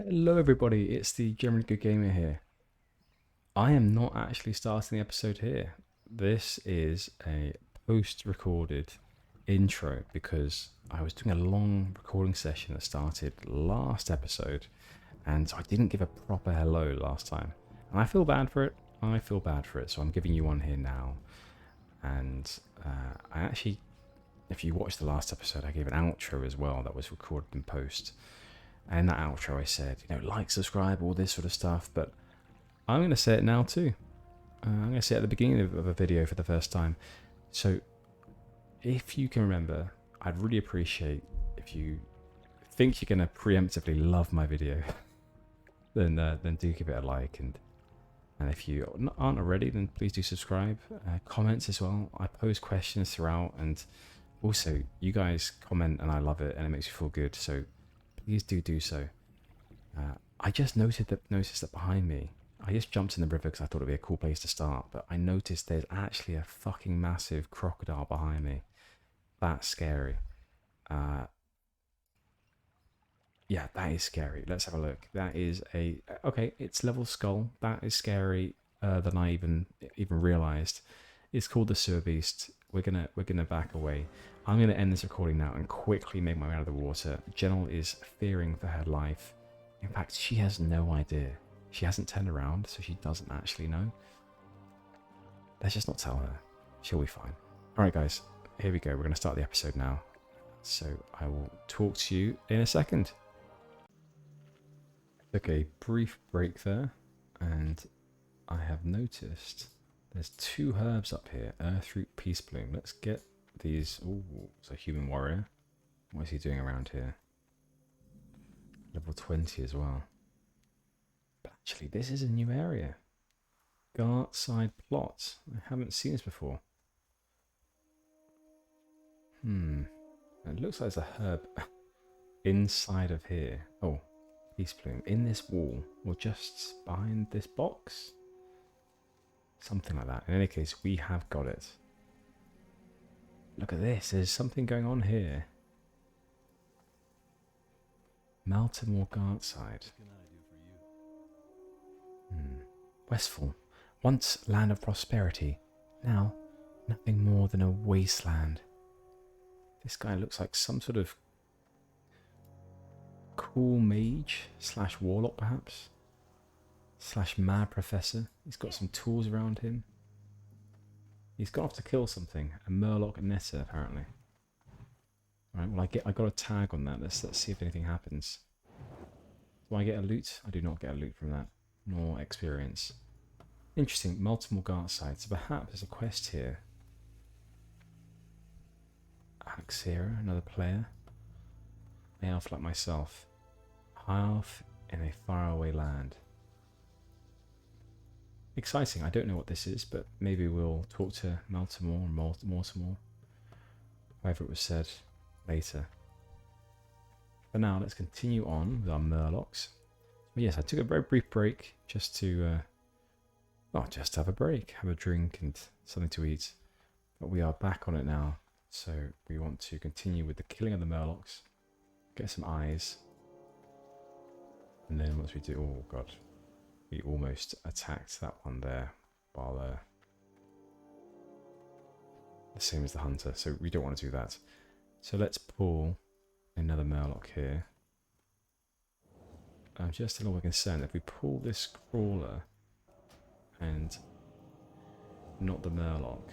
Hello everybody, it's the Generally Good Gamer here. I am not actually starting the episode here. This is a post-recorded intro because I was doing a long recording session that started last episode and so I didn't give a proper hello last time. And I feel bad for it. So I'm giving you one here now. And I actually, if you watched the last episode, I gave an outro as well that was recorded in post. And in that outro, I said, like, subscribe, all this sort of stuff. But I'm going to say it now too. I'm going to say it at the beginning of a video for the first time. So, if you can remember, I'd really appreciate if you think you're going to preemptively love my video, then do give it a like. And if you aren't already, then please do subscribe. Comments as well. I pose questions throughout, and also you guys comment, and I love it, and it makes me feel good. So please do so. I just noticed that behind me, I just jumped in the river because I thought it'd be a cool place to start, but I noticed there's actually a fucking massive crocodile behind me. That's scary. Yeah, that is scary. Let's have a look. That is okay. It's level skull. That is scary than I even realized. It's called the sewer beast. We're gonna back away. I'm gonna end this recording now and quickly make my way out of the water. Gennal is fearing for her life. In fact, she has no idea. She hasn't turned around, so she doesn't actually know. Let's just not tell her. She'll be fine. Alright guys, here we go. We're gonna start the episode now. So I will talk to you in a second. Took a brief break there, and I have noticed there's 2 herbs up here. Earthroot, Peace Bloom. Let's get these. Ooh, it's a human warrior. What is he doing around here? Level 20 as well. But actually, this is a new area. Gartside plot. I haven't seen this before. It looks like there's a herb inside of here. Oh, Peace Bloom. In this wall, or just behind this box? Something like that. In any case, we have got it. Look at this. There's something going on here. Maltimore Gartside. Westfall. Once land of prosperity. Now, nothing more than a wasteland. This guy looks like some sort of cool mage / warlock perhaps. / mad professor. He's got some tools around him. He's gone off to kill something. A murloc netter apparently. Alright, well I got a tag on that. Let's see if anything happens. Do I get a loot? I do not get a loot from that. Nor experience. Interesting, multiple Gartside. So perhaps there's a quest here. Axera, another player. An elf like myself. Half in a faraway land. Exciting. I don't know what this is, but maybe we'll talk to Maltimore or Mortimer, however it was said, later. For now, let's continue on with our Murlocs. But yes, I took a very brief break just to, just have a break, have a drink and something to eat. But we are back on it now, so we want to continue with the killing of the Murlocs, get some eyes, and then once we do, oh god. We almost attacked that one there while the same as the hunter, so we don't want to do that. So let's pull another Murloc here. I'm just a little bit concerned if we pull this crawler and not the Murloc.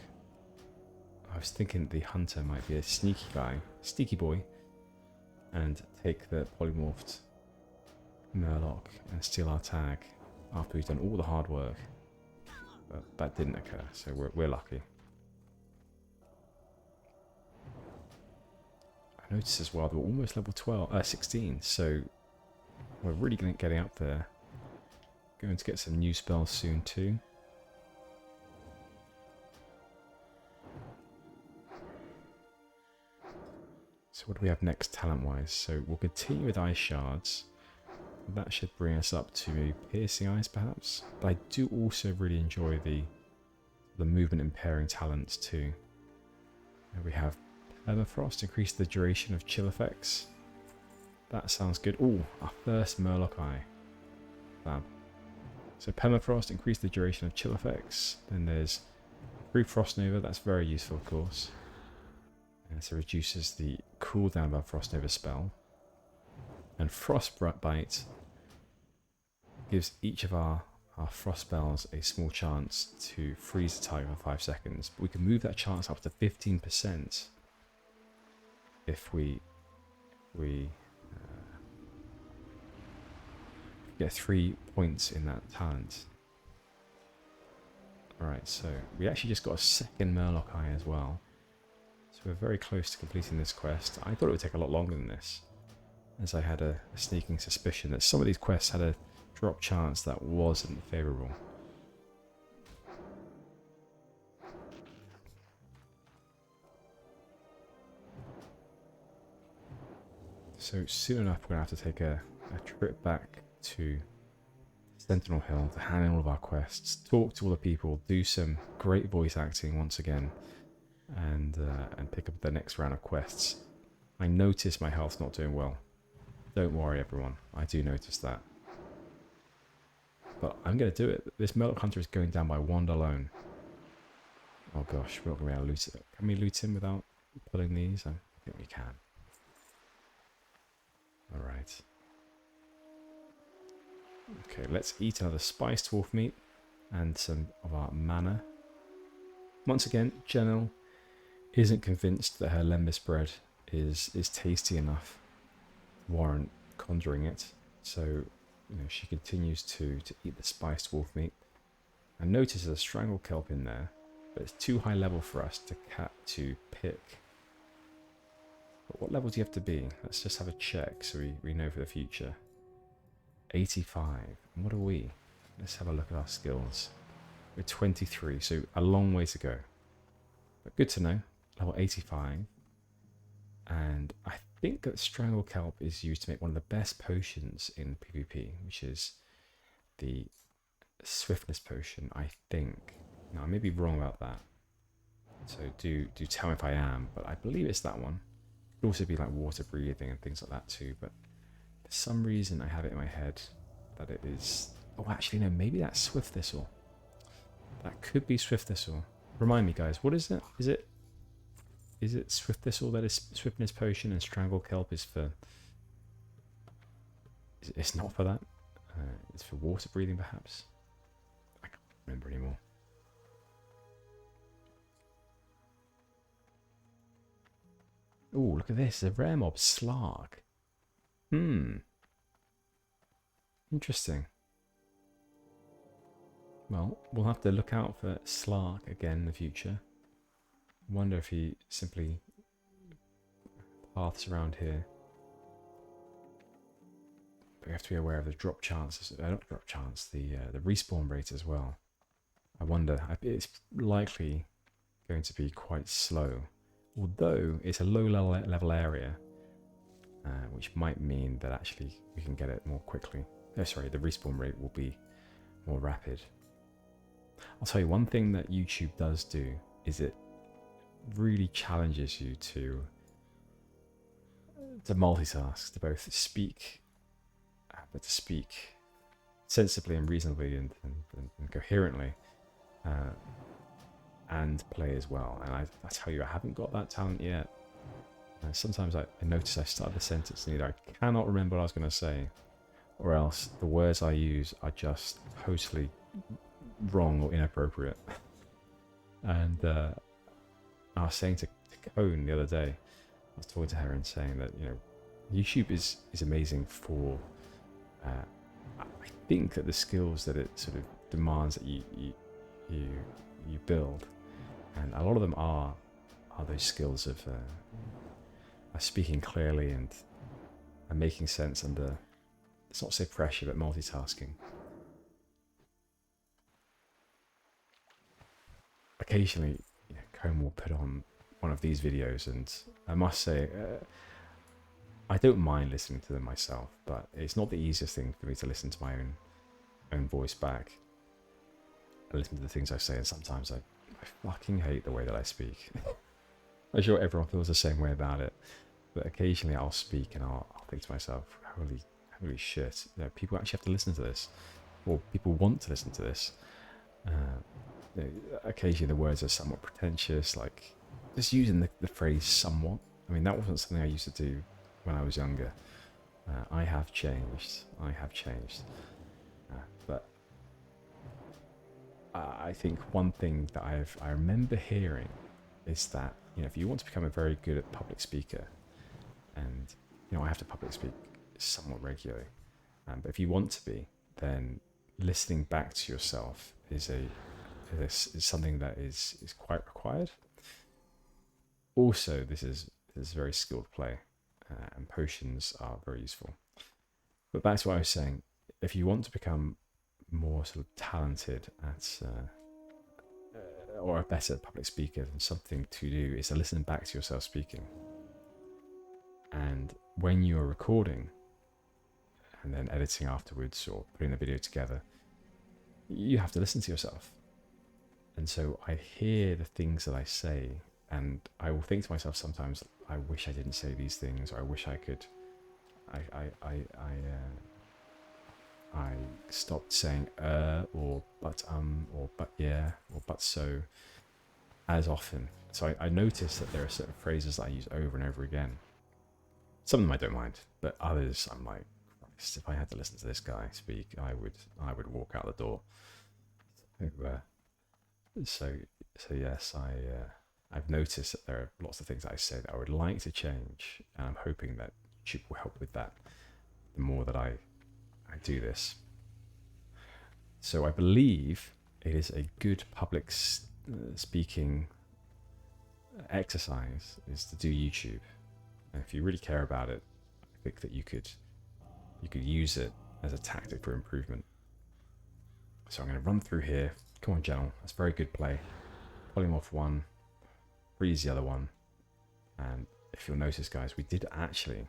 I was thinking the hunter might be a sneaky guy, sneaky boy, and take the polymorphed Murloc and steal our tag after we've done all the hard work. But that didn't occur, so we're lucky. I noticed as well that we're almost level 16, so we're really getting up there. Going to get some new spells soon too. So what do we have next talent-wise? So we'll continue with Ice Shards. That should bring us up to maybe Piercing Eyes perhaps. But I do also really enjoy the movement impairing talents too. And we have Permafrost, increase the duration of chill effects. That sounds good. Oh, our first Murloc Eye. Fab. So permafrost, increase the duration of chill effects. Then there's free frost nova. That's very useful, of course. And so reduces the cooldown of our frost nova spell. And frostbite gives each of our frost spells a small chance to freeze the target for 5 seconds. But we can move that chance up to 15% if we get 3 points in that talent. Alright, so we actually just got a second Murloc Eye as well. So we're very close to completing this quest. I thought it would take a lot longer than this, as I had a sneaking suspicion that some of these quests had a drop chance that wasn't favourable. So soon enough we're going to have to take a trip back to Sentinel Hill to hand in all of our quests, talk to all the people, do some great voice acting once again, and pick up the next round of quests. I notice my health's not doing well. Don't worry everyone, I do notice that. But I'm going to do it. This Murloc Hunter is going down by 1 alone. Oh gosh, we're not going to be able to loot it. Can we loot him without pulling these? I think we can. Alright. Okay, let's eat another spiced wolf meat and some of our mana. Once again, Gennal isn't convinced that her lembas bread is tasty enough to warrant conjuring it. So, she continues to eat the spiced wolf meat. And notice there's a strangle kelp in there, but it's too high level for us to pick. But what level do you have to be? Let's just have a check so we know for the future. 85. And what are we? Let's have a look at our skills. We're 23, so a long way to go. But good to know. Level 85. And I think that Strangle Kelp is used to make one of the best potions in PvP, which is the Swiftness Potion, I think. Now, I may be wrong about that. So do tell me if I am, but I believe it's that one. It could also be like water breathing and things like that too, but for some reason I have it in my head that it is... Oh, actually no, maybe that's Swift Thistle. That could be Swift Thistle. Remind me guys, what is it? Is it Swift Thistle that is Swiftness Potion and Strangle Kelp is for... It's not for that? It's for water breathing perhaps? I can't remember anymore. Oh, look at this. A rare mob, Slark. Interesting. Well, we'll have to look out for Slark again in the future. I wonder if he simply paths around here. But we have to be aware of the drop chances. Not drop chance, the respawn rate as well. I wonder. It's likely going to be quite slow. Although it's a low level area, which might mean that actually we can get it more quickly. Oh, sorry, the respawn rate will be more rapid. I'll tell you one thing that YouTube does do is it really challenges you to multitask, to both speak, but to speak sensibly and reasonably and coherently, and play as well. And I tell you, I haven't got that talent yet. Sometimes I notice I start the sentence and either I cannot remember what I was going to say, or else the words I use are just totally wrong or inappropriate. And I was saying to Cone the other day, I was talking to her and saying that, YouTube is amazing for, I think that the skills that it sort of demands that you build, and a lot of them are those skills of speaking clearly and making sense under, let's not say pressure, but multitasking. Occasionally, Cone will put on one of these videos, and I must say, I don't mind listening to them myself, but it's not the easiest thing for me to listen to my own voice back. I listen to the things I say, and sometimes I fucking hate the way that I speak. I'm sure everyone feels the same way about it, But occasionally I'll speak and I'll think to myself, holy shit, you know, people actually have to listen to this, or people want to listen to this. You know, occasionally the words are somewhat pretentious, like just using the phrase somewhat. I mean, that wasn't something I used to do when I was younger. I have changed. But I think one thing that I remember hearing is that, you know, if you want to become a very good at public speaker, and you know, I have to public speak somewhat regularly, but if you want to be, then listening back to yourself is something that is quite required. Also, this is very skilled play, and potions are very useful. But back to what I was saying, if you want to become more sort of talented at or a better public speaker, then something to do is to listen back to yourself speaking. And when you're recording and then editing afterwards or putting the video together, you have to listen to yourself. And so I hear the things that I say, and I will think to myself sometimes, I wish I didn't say these things, or I wish I could. I stopped saying or but yeah, or but so as often. So I noticed that there are certain phrases that I use over and over again. Some of them I don't mind, but others I'm like, Christ, if I had to listen to this guy speak, I would walk out the door. So yes, I've noticed that there are lots of things that I say that I would like to change, and I'm hoping that YouTube will help with that. The more that I do this, so I believe it is a good public speaking exercise is to do YouTube, and if you really care about it, I think that you could use it as a tactic for improvement. So I'm going to run through here. Come on, Gennal. That's very good play. Polymorph one, freeze the other one, and if you'll notice, guys, we did actually.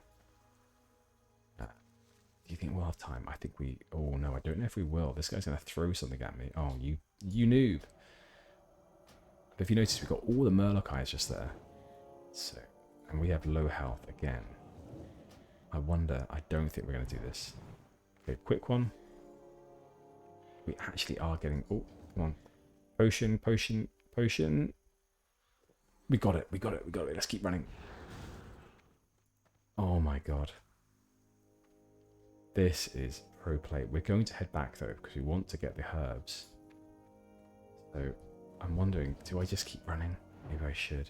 Do you think we'll have time? I think we. Oh no, I don't know if we will. This guy's going to throw something at me. Oh, you noob. But if you notice, we've got all the Murloc eyes just there. So, and we have low health again. I wonder. I don't think we're going to do this. Okay, quick one. We actually are getting. Oh, come on. Potion. We got it. Let's keep running. Oh my god. This is pro play. We're going to head back though, because we want to get the herbs. So I'm wondering, do I just keep running? Maybe I should.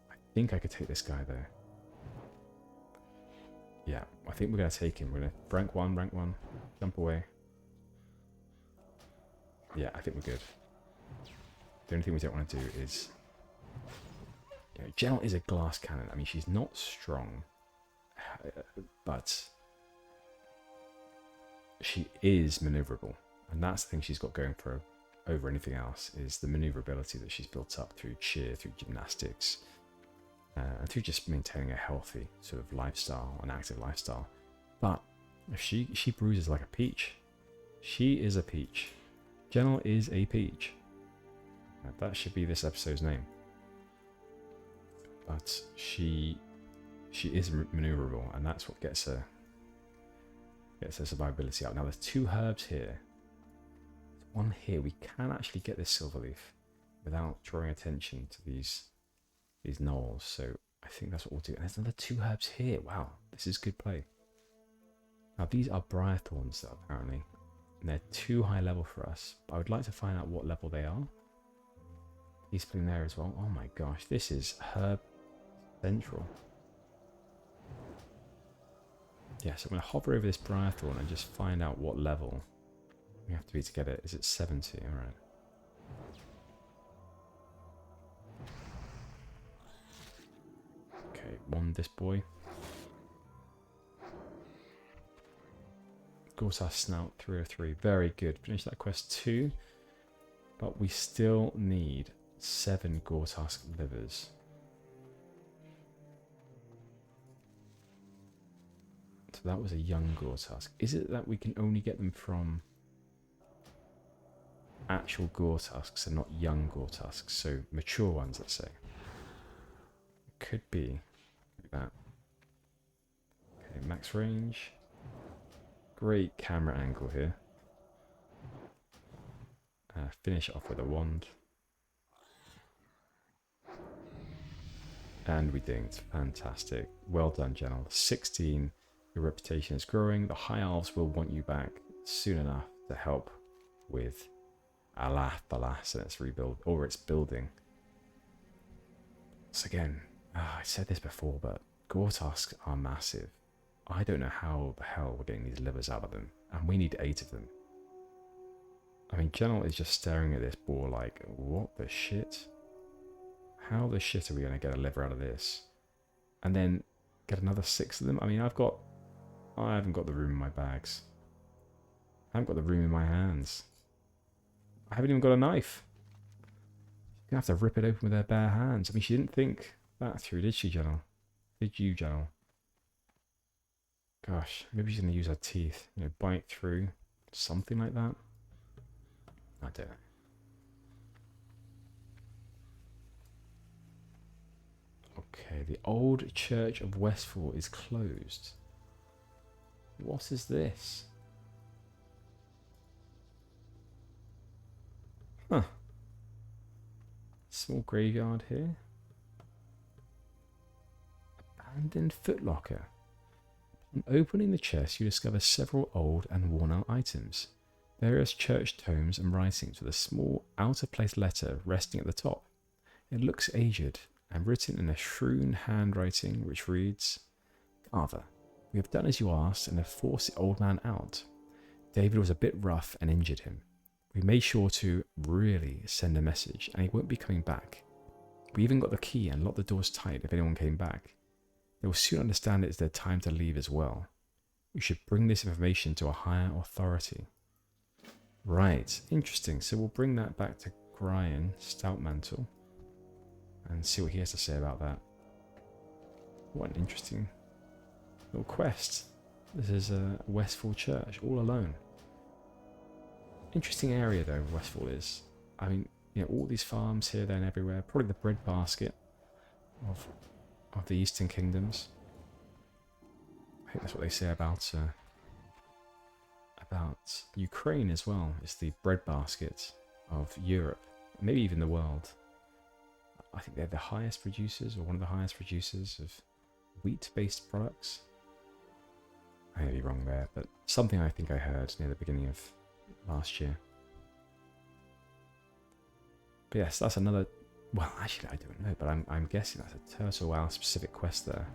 I think I could take this guy though. Yeah, I think we're going to take him. We're going to rank one, jump away. Yeah, I think we're good. The only thing we don't want to do is... You know, Gennal is a glass cannon. I mean, she's not strong, but she is maneuverable, and that's the thing she's got going for her over anything else, is the maneuverability that she's built up through cheer, through gymnastics, and through just maintaining a healthy sort of lifestyle, an active lifestyle. But if she bruises like a peach. She is a peach. Gennal is a peach. That should be this episode's name. But she is maneuverable, and that's what gets her survivability up. Now there's two herbs here. There's one here. We can actually get this silver leaf without drawing attention to these gnolls. So I think that's what we'll do. And there's another two herbs here. Wow, this is good play. Now these are briar thorns, though, apparently. And they're too high level for us. But I would like to find out what level they are. He's putting there as well. Oh my gosh, this is herb central. Yeah, so I'm going to hover over this briar thorn and just find out what level we have to be to get it. Is it 70? Alright. Okay, wand this boy. Gortas Snout 303. Very good. Finish that quest 2. But we still need 7 Gortas livers. So that was a young Gortusk. Is it that we can only get them from actual Gortusks and not young Gortusks? So mature ones, let's say. Could be like that. Okay, max range. Great camera angle here. Finish off with a wand. And we dinged. Fantastic. Well done, Gennal. 16. Your reputation is growing. The High Elves will want you back soon enough to help with Alas and its rebuild, or its building. So again, I said this before, but gore tusks are massive. I don't know how the hell we're getting these livers out of them, and we need 8 of them. I mean, Gennal is just staring at this boar like, what the shit? How the shit are we going to get a liver out of this? And then get another 6 of them? I mean, I haven't got the room in my bags. I haven't got the room in my hands. I haven't even got a knife. You're going to have to rip it open with their bare hands. I mean, she didn't think that through, did she, Gennal? Did you, Gennal? Gosh, maybe she's going to use her teeth. You know, bite through. Something like that. I don't know. Okay, the old church of Westfall is closed. What is this? Huh. Small graveyard here. Abandoned footlocker. On opening the chest, you discover several old and worn-out items. Various church tomes and writings with a small, out-of-place letter resting at the top. It looks aged and written in a shrewn handwriting which reads, Father, we have done as you asked and have forced the old man out. David was a bit rough and injured him. We made sure to really send a message and he won't be coming back. We even got the key and locked the doors tight if anyone came back. They will soon understand it's their time to leave as well. You should bring this information to a higher authority. Right, interesting. So we'll bring that back to Brian Stoutmantle and see what he has to say about that. What an interesting little quest. This is a Westfall Church, all alone. Interesting area though, Westfall is. I mean, you know, all these farms here, there and everywhere. Probably the breadbasket of the Eastern Kingdoms. I think that's what they say about Ukraine as well. It's the breadbasket of Europe, maybe even the world. I think they're the highest producers, or one of the highest producers of wheat-based products. I may be wrong there, but something I think I heard near the beginning of last year. But yes, that's another. Well, actually, I don't know, but I'm guessing that's a Turtle Owl specific quest there.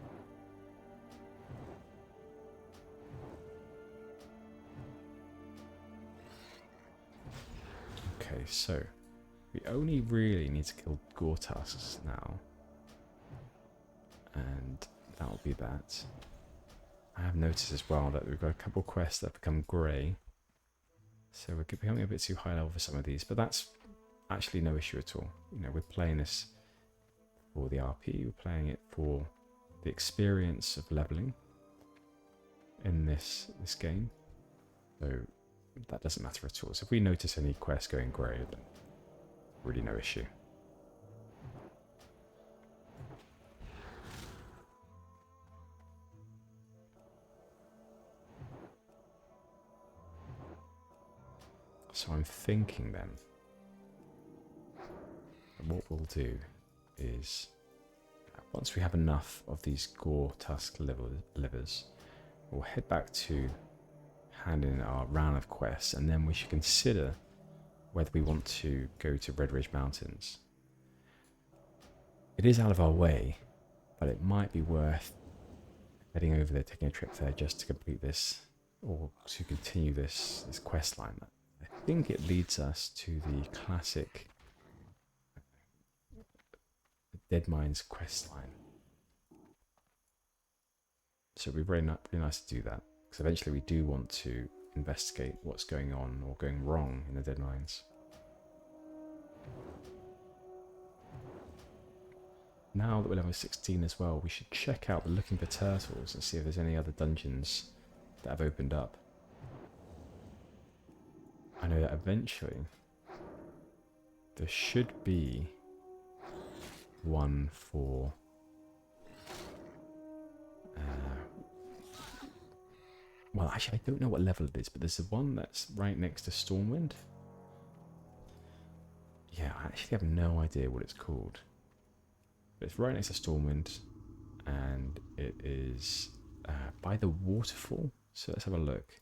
Okay, so we only really need to kill gore tusks now, and that'll be that. I have noticed as well that we've got a couple quests that become grey, so we're becoming a bit too high level for some of these, but that's actually no issue at all. You know, we're playing this for the RP, we're playing it for the experience of leveling in this game, so that doesn't matter at all. So if we notice any quests going grey, then really no issue. So I'm thinking then, what we'll do is, once we have enough of these gore tusk livers, we'll head back to hand in our round of quests, and then we should consider whether we want to go to Red Ridge Mountains. It is out of our way, but it might be worth heading over there, taking a trip there just to complete this, or to continue this quest line. I think it leads us to the classic Dead Mines quest line. So it'd be really nice to do that, because eventually we do want to investigate what's going on or going wrong in the Dead Mines. Now that we're level 16 as well, we should check out the Looking for Turtles and see if there's any other dungeons that have opened up. I know that eventually there should be one for Well, actually, I don't know what level it is, but there's the one that's right next to Stormwind. Yeah, I actually have no idea what it's called. But it's right next to Stormwind, and it is by the waterfall. So let's have a look.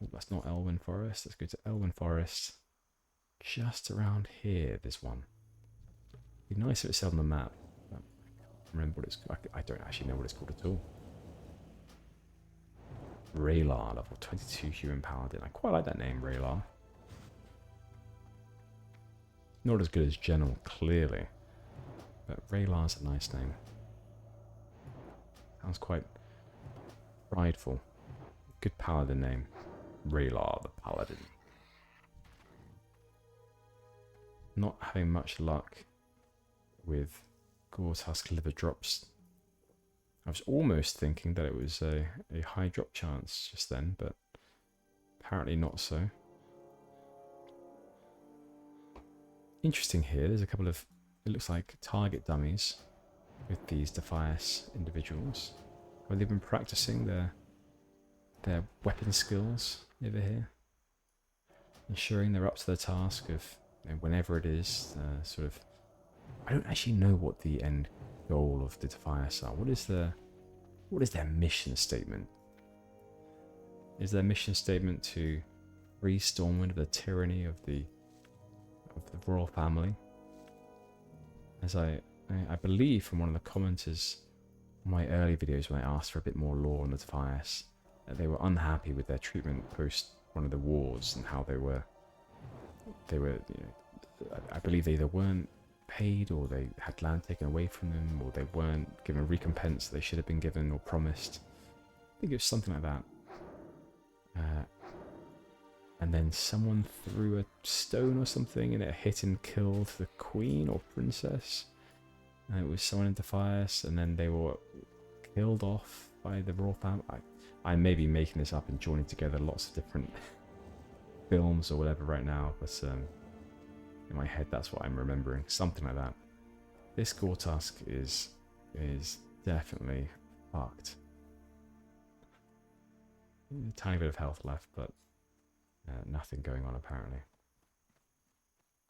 Oh, that's not Elwyn Forest. Let's go to Elwyn Forest. Just around here, there's one. It'd be nice if it's on the map. But I can't remember what it's. I don't actually know what it's called at all. Raylar, level 22 human paladin. I quite like that name, Raylar. Not as good as Gennal, clearly. But Raylar's a nice name. Sounds quite prideful. Good paladin name. Raylar the Paladin. Not having much luck with Gore-Tusk liver drops. I was almost thinking that it was a high drop chance just then, but apparently not so. Interesting here, there's a couple of, it looks like target dummies with these Defias individuals. Have they been practicing their weapon skills over here? Ensuring they're up to the task of, you know, whenever it is, sort of... I don't actually know what the end goal of the Defias are. What is their mission statement? Is their mission statement to free Stormwind of the tyranny of the royal family? As I believe from one of the commenters on my early videos when I asked for a bit more lore on the Defias, that they were unhappy with their treatment post one of the wars and how they were, you know, I believe they either weren't paid or they had land taken away from them or they weren't given recompense they should have been given or promised. I think it was something like that. And then someone threw a stone or something and it hit and killed the queen or princess. And it was someone in Defias, and then they were killed off by the royal family. I may be making this up and joining together lots of different films or whatever right now, but in my head that's what I'm remembering. Something like that. This Gore-Tusk is definitely fucked. A tiny bit of health left, but nothing going on apparently.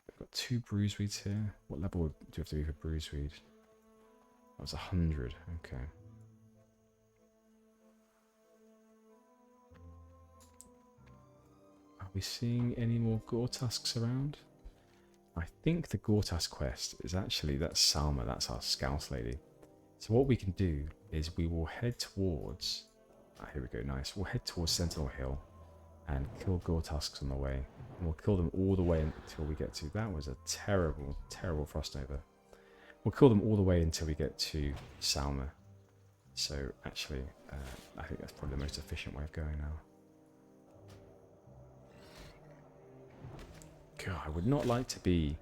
I've got 2 bruiseweeds here. What level do you have to be for bruiseweed? That was 100. Okay. Are we seeing any more Gore-Tusks around? I think the Gore-Tusk quest is actually, that's Salma, that's our scout lady. So what we can do is we will head towards... here we go, nice. We'll head towards Sentinel Hill and kill Gore-Tusks on the way. And we'll kill them all the way until we get to... That was a terrible, terrible frost nova. We'll kill them all the way until we get to Salma. So actually, I think that's probably the most efficient way of going now. God, I would not like to be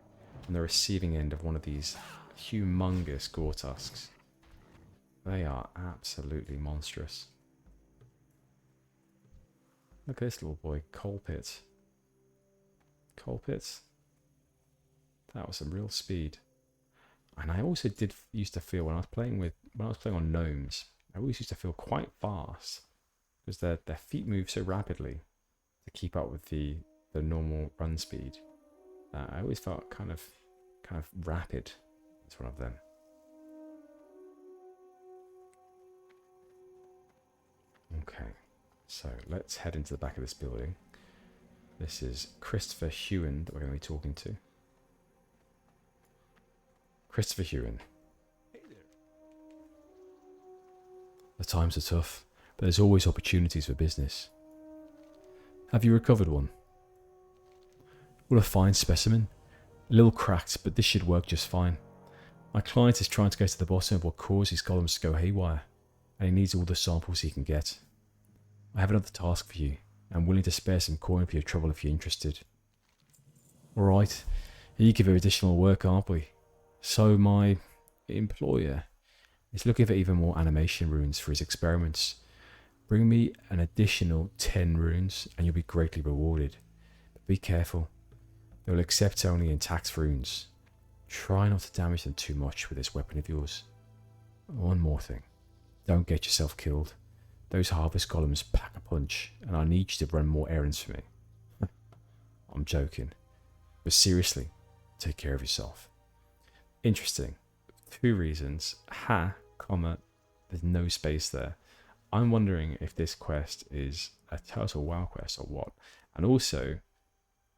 on the receiving end of one of these humongous Gore-Tusks. They are absolutely monstrous. Look at this little boy, Coal Pit. Coal Pit. That was some real speed. And I also used to feel when I was playing on gnomes, I always used to feel quite fast because their feet move so rapidly to keep up with the normal run speed. I always felt kind of rapid as one of them. Okay, so let's head into the back of this building. This is Christopher Hewen that we're going to be talking to. Christopher Hewen. Hey there. The times are tough, but there's always opportunities for business. Have you recovered one? What a fine specimen. A little cracked, but this should work just fine. My client is trying to get to the bottom of what caused his columns to go haywire, and he needs all the samples he can get. I have another task for you. I'm willing to spare some coin for your trouble if you're interested. Alright, you give her additional work, aren't we? So my employer is looking for even more animation runes for his experiments. Bring me an additional 10 runes and you'll be greatly rewarded. But be careful. They'll accept only intact runes. Try not to damage them too much with this weapon of yours. One more thing. Don't get yourself killed. Those harvest golems pack a punch, and I need you to run more errands for me. I'm joking. But seriously, take care of yourself. Interesting. 2 reasons. Comma, there's no space there. I'm wondering if this quest is a Turtle WoW quest or what. And also,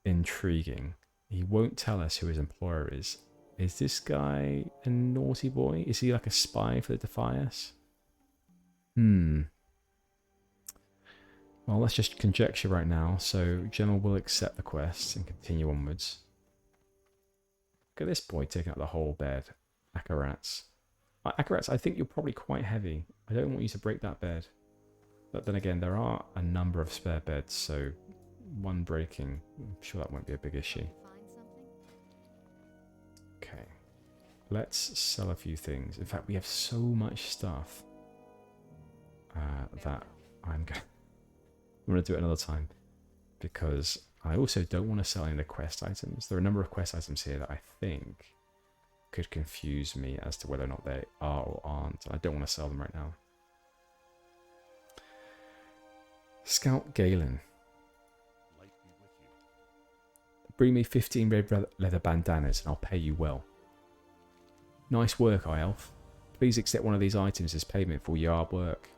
intriguing, he won't tell us who his employer is. Is this guy a naughty boy? Is he like a spy for the Defias? Well, let's just conjecture right now. So, Gennal will accept the quest and continue onwards. Look at this boy taking up the whole bed. Akarats. Akarats, I think you're probably quite heavy. I don't want you to break that bed. But then again, there are a number of spare beds, so one breaking, I'm sure that won't be a big issue. Okay. Let's sell a few things. In fact, we have so much stuff that I'm going to do it another time, because I also don't want to sell any of the quest items. There are a number of quest items here that I think could confuse me as to whether or not they are or aren't, and I don't want to sell them right now. Scout Galen. Bring me 15 red leather bandanas and I'll pay you well. Nice work, High Elf. Please accept one of these items as payment for your hard work.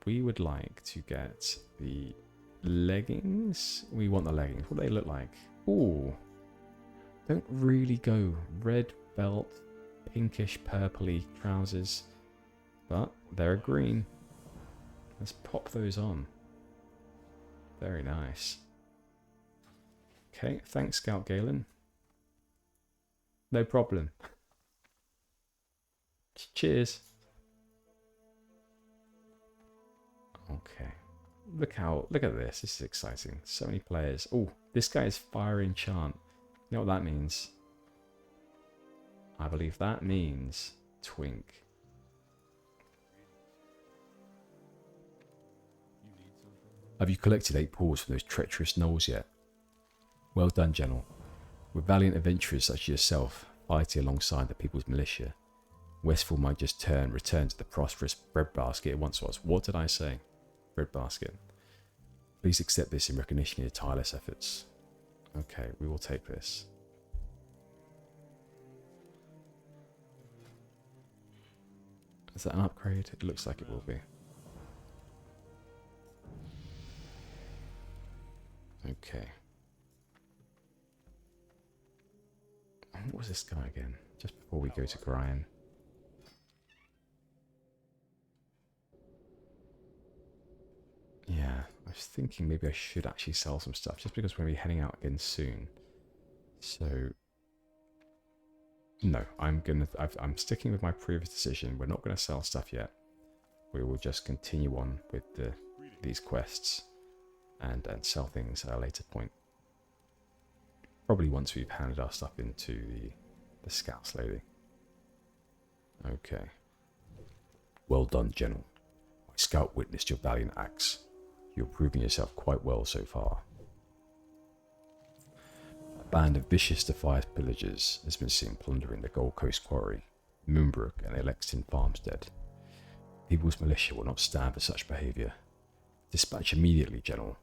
We would like to get the leggings. We want the leggings. What do they look like? Ooh. Don't really go. Red belt, pinkish purpley trousers. But they're green. Let's pop those on. Very nice. Okay, thanks, Scout Galen. No problem. Cheers. Okay. Look at this. This is exciting. So many players. Oh, this guy is fire enchant. You know what that means? I believe that means twink. Have you collected 8 paws from those treacherous gnolls yet? Well done, Gennal. With valiant adventurers such as yourself fighting alongside the people's militia, Westfall might just return to the prosperous breadbasket it once was. What did I say? Breadbasket. Please accept this in recognition of your tireless efforts. Okay, we will take this. Is that an upgrade? It looks like it will be. Okay. What was this guy again? Just before we go to Brian. Yeah, I was thinking maybe I should actually sell some stuff just because we're going to be heading out again soon. So, no, I'm sticking with my previous decision. We're not going to sell stuff yet. We will just continue on with these quests and sell things at a later point. Probably once we've handed our stuff into the scouts lady. Okay. Well done, Gennal. My scout witnessed your valiant acts. You're proving yourself quite well so far. A band of vicious Defias pillagers has been seen plundering the Gold Coast Quarry, Moonbrook and the Lexington Farmstead. People's militia will not stand for such behaviour. Dispatch immediately, Gennal,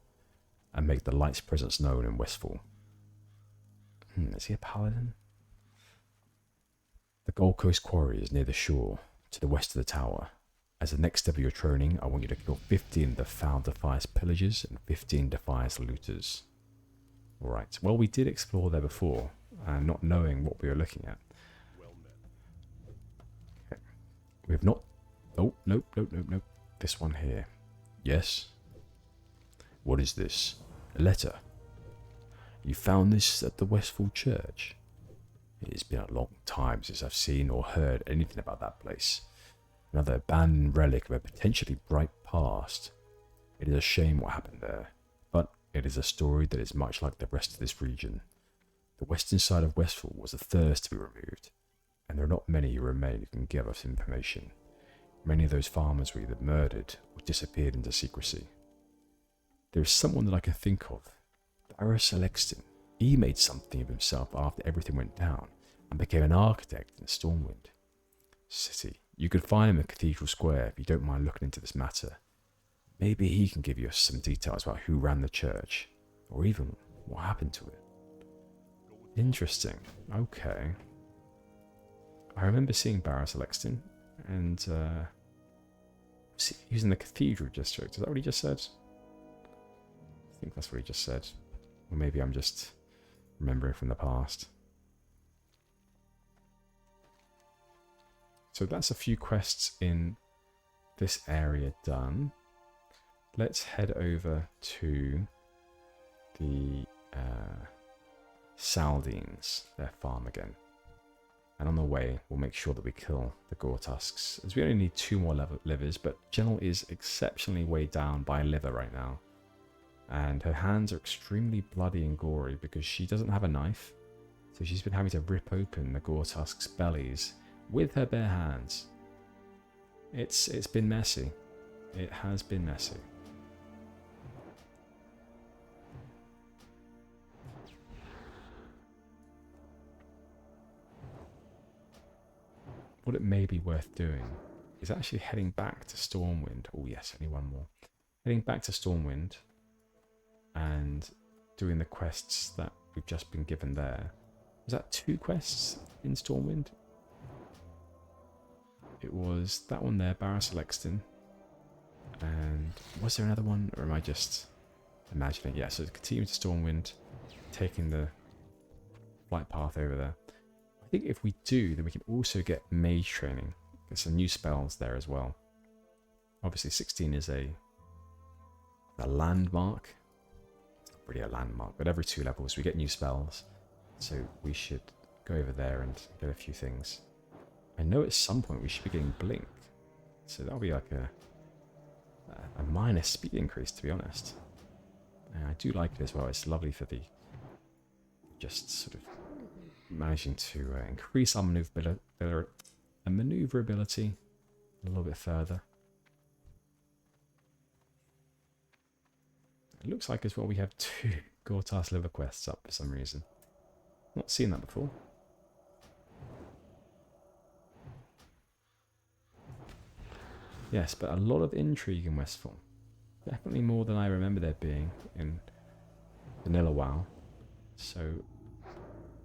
and make the light's presence known in Westfall. Is he a paladin? The Gold Coast Quarry is near the shore, to the west of the tower. As the next step of your training, I want you to kill 15 of the foul Defias pillagers and 15 Defias looters. Alright, well, we did explore there before, not knowing what we were looking at. Okay. We have not... Oh, nope. This one here. Yes? What is this? A letter. You found this at the Westfall Church? It has been a long time since I've seen or heard anything about that place. Another abandoned relic of a potentially bright past. It is a shame what happened there, but it is a story that is much like the rest of this region. The western side of Westfall was the first to be removed, and there are not many who remain who can give us information. Many of those farmers were either murdered or disappeared into secrecy. There is someone that I can think of. Barris Alexton. He made something of himself after everything went down and became an architect in Stormwind City. You could find him in Cathedral Square if you don't mind looking into this matter. Maybe he can give you some details about who ran the church, or even what happened to it. Interesting. Okay. I remember seeing Barris Alexton, and he was in the Cathedral District. Is that what he just said? I think that's what he just said. Or maybe I'm just remembering from the past. So that's a few quests in this area done. Let's head over to the Saldines, their farm again. And on the way, we'll make sure that we kill the Gore Tusks, as we only need 2 more livers, but Gennal is exceptionally weighed down by a liver right now. And her hands are extremely bloody and gory because she doesn't have a knife. So she's been having to rip open the Gore Tusks' bellies with her bare hands. It's been messy. It has been messy. What it may be worth doing is actually heading back to Stormwind. Oh yes, only one more. Heading back to Stormwind and doing the quests that we've just been given there. Was that 2 quests in Stormwind? It was that one there, Barris Alexton. And was there another one? Or am I just imagining? Yeah, so continue to Stormwind, taking the flight path over there. I think if we do, then we can also get mage training. There's some new spells there as well. Obviously 16 is a landmark. It's not really a landmark, but every 2 levels we get new spells. So we should go over there and get a few things. I know at some point we should be getting Blink. So that'll be like a minor speed increase, to be honest. And I do like it as well. It's lovely for the just sort of managing to increase our maneuverability a little bit further. It looks like as well we have 2 Gortas liver quests up for some reason. Not seen that before. Yes, but a lot of intrigue in Westfall. Definitely more than I remember there being in vanilla WoW. So,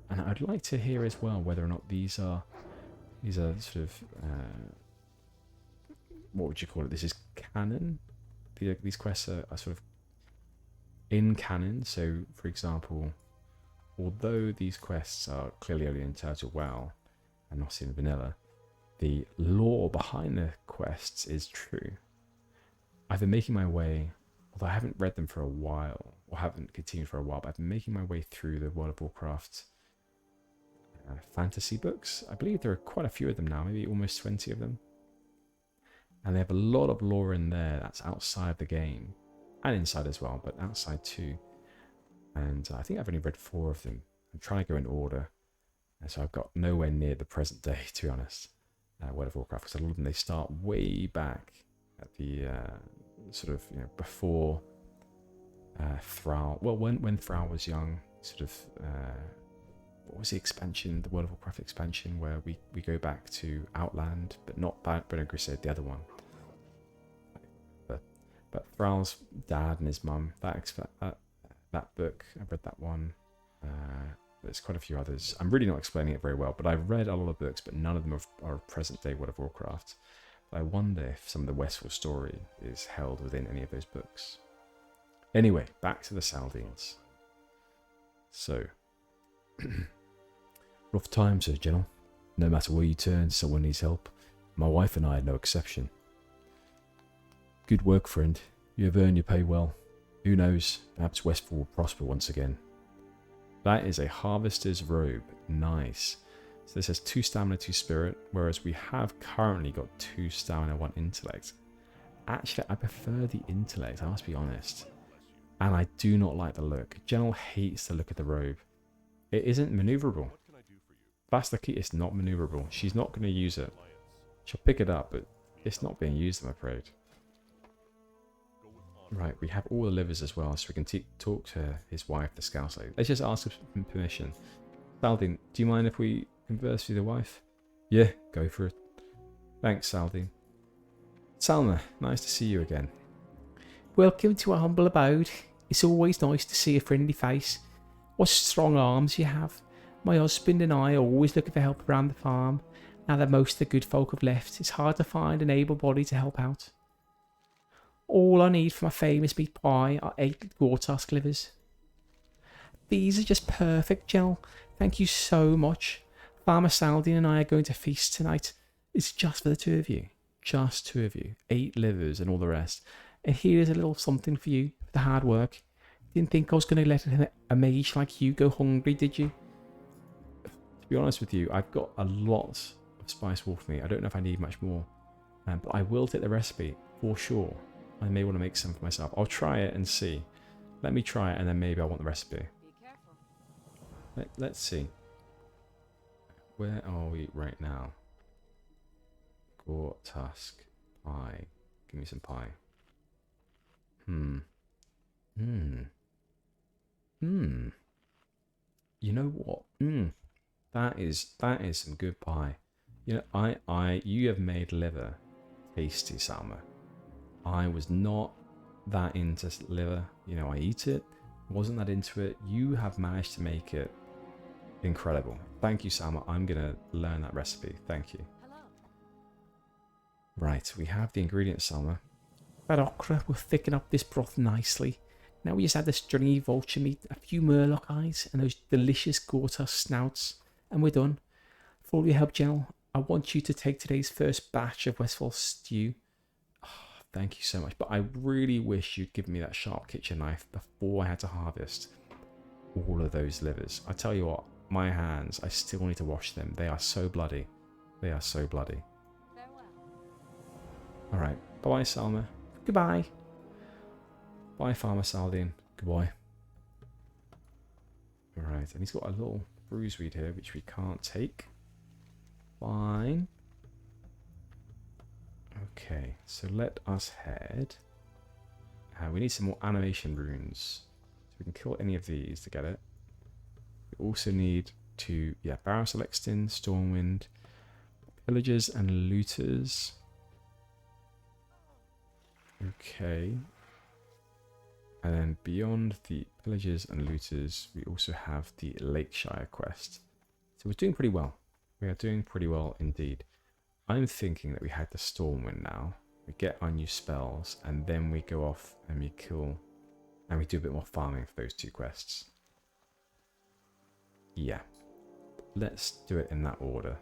and I'd like to hear as well whether or not these are sort of what would you call it? This is canon. These quests are sort of in canon. So, for example, although these quests are clearly only in Turtle WoW and not in vanilla, the lore behind the quests is true. I've been making my way, although I haven't read them for a while, or haven't continued for a while, but I've been making my way through the World of Warcraft fantasy books. I believe there are quite a few of them now, maybe almost 20 of them. And they have a lot of lore in there that's outside the game, and inside as well, but outside too. And I think I've only read 4 of them. I'm trying to go in order, and so I've got nowhere near the present day, to be honest. World of Warcraft, because a lot of them, they start way back at the sort of, before Thrall. Well, when Thrall was young, sort of, what was the expansion, the World of Warcraft expansion, where we go back to Outland, but not Burning Crusade, the other one. But Thrall's dad and his mum, that book, I've read that one. There's quite a few others. I'm really not explaining it very well, but I've read a lot of books, but none of them are present-day World of Warcraft. But I wonder if some of the Westfall story is held within any of those books. Anyway, back to the Saldines. So, rough times, Sir Gennal. No matter where you turn, someone needs help. My wife and I are no exception. Good work, friend. You have earned your pay well. Who knows, perhaps Westfall will prosper once again. That is a Harvester's Robe. Nice. So this has 2 stamina, 2 spirit, whereas we have currently got 2 stamina, 1 intellect. Actually, I prefer the intellect, I must be honest. And I do not like the look. Gennal hates the look of the robe. It isn't maneuverable. That's the key, it's not maneuverable. She's not going to use it. She'll pick it up, but it's not being used, I'm afraid. Right, we have all the livers as well, so we can talk to his wife, the Scout Lady. Let's just ask him permission. Saldine, do you mind if we converse with your wife? Yeah, go for it. Thanks, Saldine. Salma, nice to see you again. Welcome to our humble abode. It's always nice to see a friendly face. What strong arms you have. My husband and I are always looking for help around the farm. Now that most of the good folk have left, it's hard to find an able body to help out. All I need for my famous meat pie are 8 Gortusk livers. These are just perfect, Gennal. Thank you so much. Farmer Saldine and I are going to feast tonight. It's just for the 2 of you. Just 2 of you. 8 livers and all the rest. And here's a little something for you for the hard work. Didn't think I was going to let a mage like you go hungry, did you? To be honest with you, I've got a lot of spice wolf meat. I don't know if I need much more. But I will take the recipe for sure. I may want to make some for myself. I'll try it and see. Let me try it and then maybe I want the recipe. Be careful. Let's see. Where are we right now? Gortusk pie. Give me some pie. You know what? That is some good pie. You know, you have made liver tasty, Salma. I was not that into liver. You know, I eat it. Wasn't that into it. You have managed to make it incredible. Thank you, Salma. I'm gonna learn that recipe. Thank you. Hello. Right, we have the ingredients, Salma. That okra will thicken up this broth nicely. Now we just add the stringy vulture meat, a few murloc eyes, and those delicious Gortusk snouts, and we're done. For all your help, Gennal, I want you to take today's first batch of Westfall stew. Oh, thank you so much, but I really wish you'd given me that sharp kitchen knife before I had to harvest all of those livers. I tell you what, my hands, I still need to wash them. They are so bloody. They are so bloody. Farewell. Alright, bye-bye, Salma. Goodbye. Bye, Farmer Saldine. Goodbye. Alright, and he's got a little bruiseweed here, which we can't take. Fine. Okay, so let us head. We need some more animation runes. So we can kill any of these to get it. We also need to, Barrow Selextin, Stormwind, Pillagers and Looters. Okay. And then beyond the Pillagers and Looters, we also have the Lakeshire quest. So we're doing pretty well. We are doing pretty well indeed. I'm thinking that we had the Stormwind now. We get our new spells, and then we go off and we kill, and we do a bit more farming for those 2 quests. Yeah. Let's do it in that order.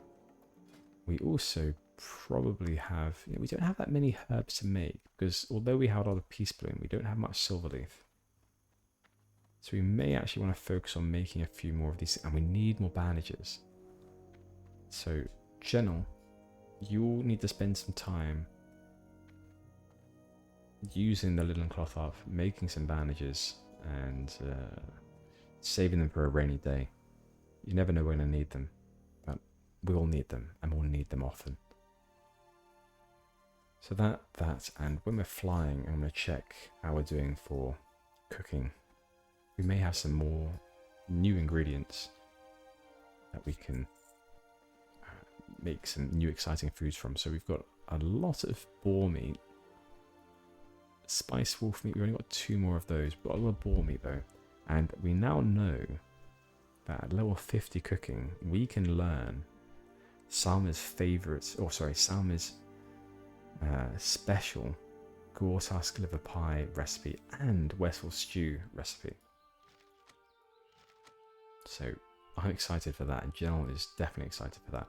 We also probably have, we don't have that many herbs to make, because although we have a lot of Peace Bloom, we don't have much Silverleaf. So we may actually want to focus on making a few more of these, and we need more bandages. So, Gennal, you'll need to spend some time using the linen cloth off, making some bandages, and saving them for a rainy day. You never know when I need them, but we'll need them, and we'll need them often. So that, and when we're flying, I'm going to check how we're doing for cooking. We may have some more new ingredients that we can make some new exciting foods from. So we've got a lot of boar meat. Spice wolf meat, we've only got 2 more of those. We've got a lot of boar meat though. And we now know that at level 50 cooking, we can learn Salma's Salma's special Gortusk liver pie recipe and Westfall stew recipe. So I'm excited for that, and Gennal is definitely excited for that.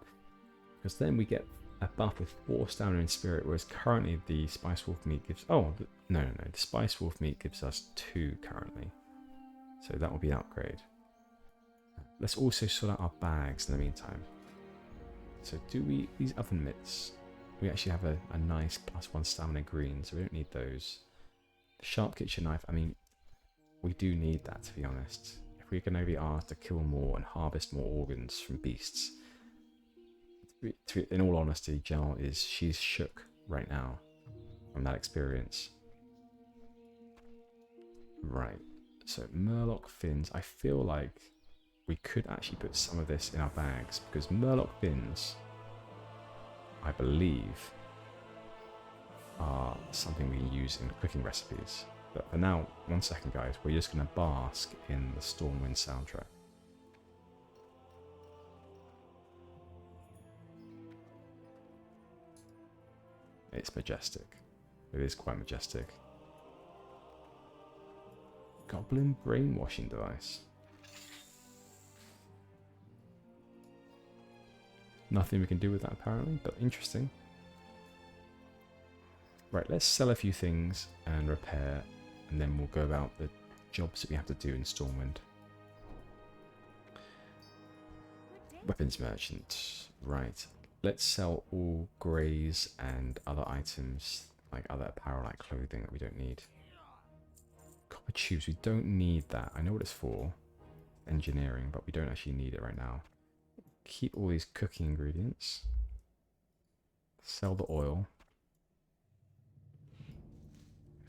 Because then we get a buff with 4 stamina and spirit, whereas currently the Spice Wolf meat gives... Oh, no. The Spice Wolf meat gives us 2 currently. So that will be an upgrade. Let's also sort out our bags in the meantime. So do we... These oven mitts... We actually have a nice +1 stamina green, so we don't need those. The sharp kitchen knife, I mean, we do need that, to be honest. If we're going to be asked to kill more and harvest more organs from beasts, in all honesty, Gennal she's shook right now from that experience. Right, so Murloc fins, I feel like we could actually put some of this in our bags, because Murloc fins I believe, are something we can use in cooking recipes. But for now, 1 second guys, we're just going to bask in the Stormwind soundtrack. It's majestic. It is quite majestic. Goblin brainwashing device. Nothing we can do with that apparently, but interesting. Right, let's sell a few things and repair, and then we'll go about the jobs that we have to do in Stormwind. Weapons merchant. Right. Let's sell all greys and other items, like other apparel, like clothing that we don't need. Copper tubes, we don't need that. I know what it's for, engineering, but we don't actually need it right now. Keep all these cooking ingredients. Sell the oil.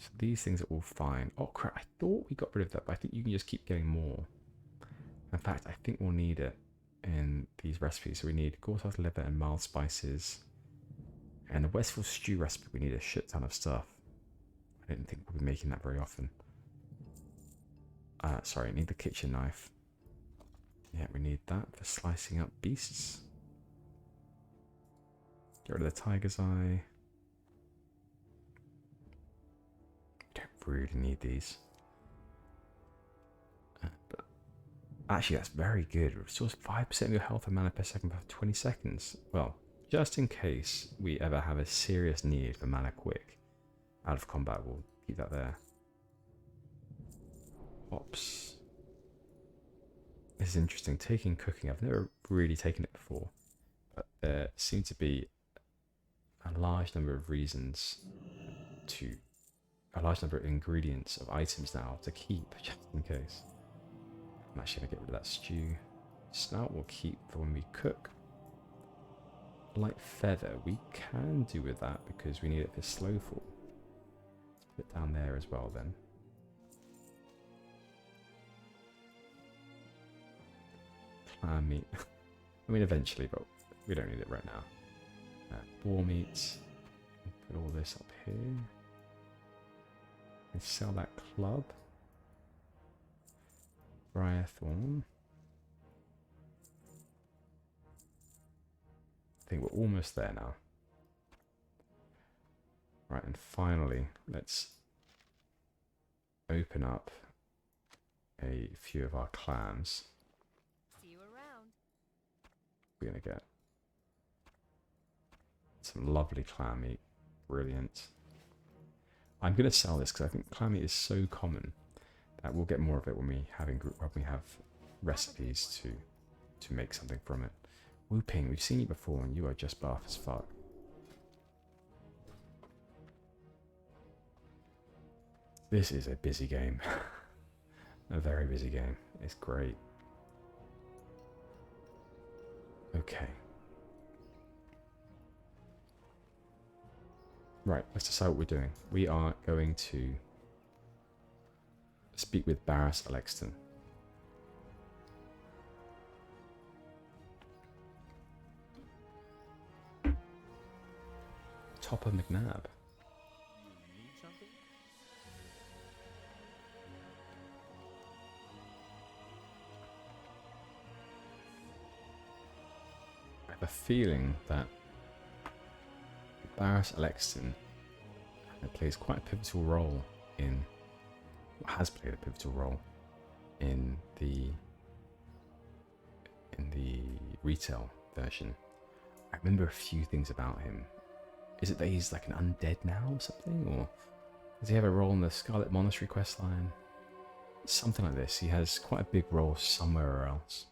So these things are all fine. Oh crap, I thought we got rid of that, but I think you can just keep getting more. In fact, I think we'll need it in these recipes. So we need Gorta's liver and mild spices. And the Westfield stew recipe, we need a shit ton of stuff. I didn't think we'll be making that very often. Sorry, I need the kitchen knife. Yeah, we need that for slicing up beasts. Get rid of the tiger's eye. Don't really need these. But actually, that's very good. Restores 5% of your health and mana per second for 20 seconds. Well, just in case we ever have a serious need for mana quick out of combat, we'll keep that there. Ops. This is interesting. Taking cooking, I've never really taken it before, but there seem to be a large number of reasons to, a large number of ingredients of items now to keep, just in case. I'm actually going to get rid of that stew. Snout we'll keep for when we cook. Light feather, we can do with that because we need it for slowfall. Let's put it down there as well then. Clam meat. I mean, eventually, but we don't need it right now. Boar meat. Put all this up here. Let's sell that club. Briarthorn. I think we're almost there now. Right, and finally, let's open up a few of our clams. See you around. We're going to get some lovely clam meat. Brilliant. I'm going to sell this because I think clam meat is so common that we'll get more of it when we have recipes to make something from it. Whooping, we've seen you before and you are just buff as fuck. This is a busy game. A very busy game. It's great. Okay. Right, let's decide what we're doing. We are going to speak with Barras Alexton. Topper McNabb. I have a feeling that Barras Alexton plays quite a pivotal role in, has played a pivotal role in the retail version. I remember a few things about him. Is it that he's like an undead now or something? Or does he have a role in the Scarlet Monastery questline? Something like this. He has quite a big role somewhere else.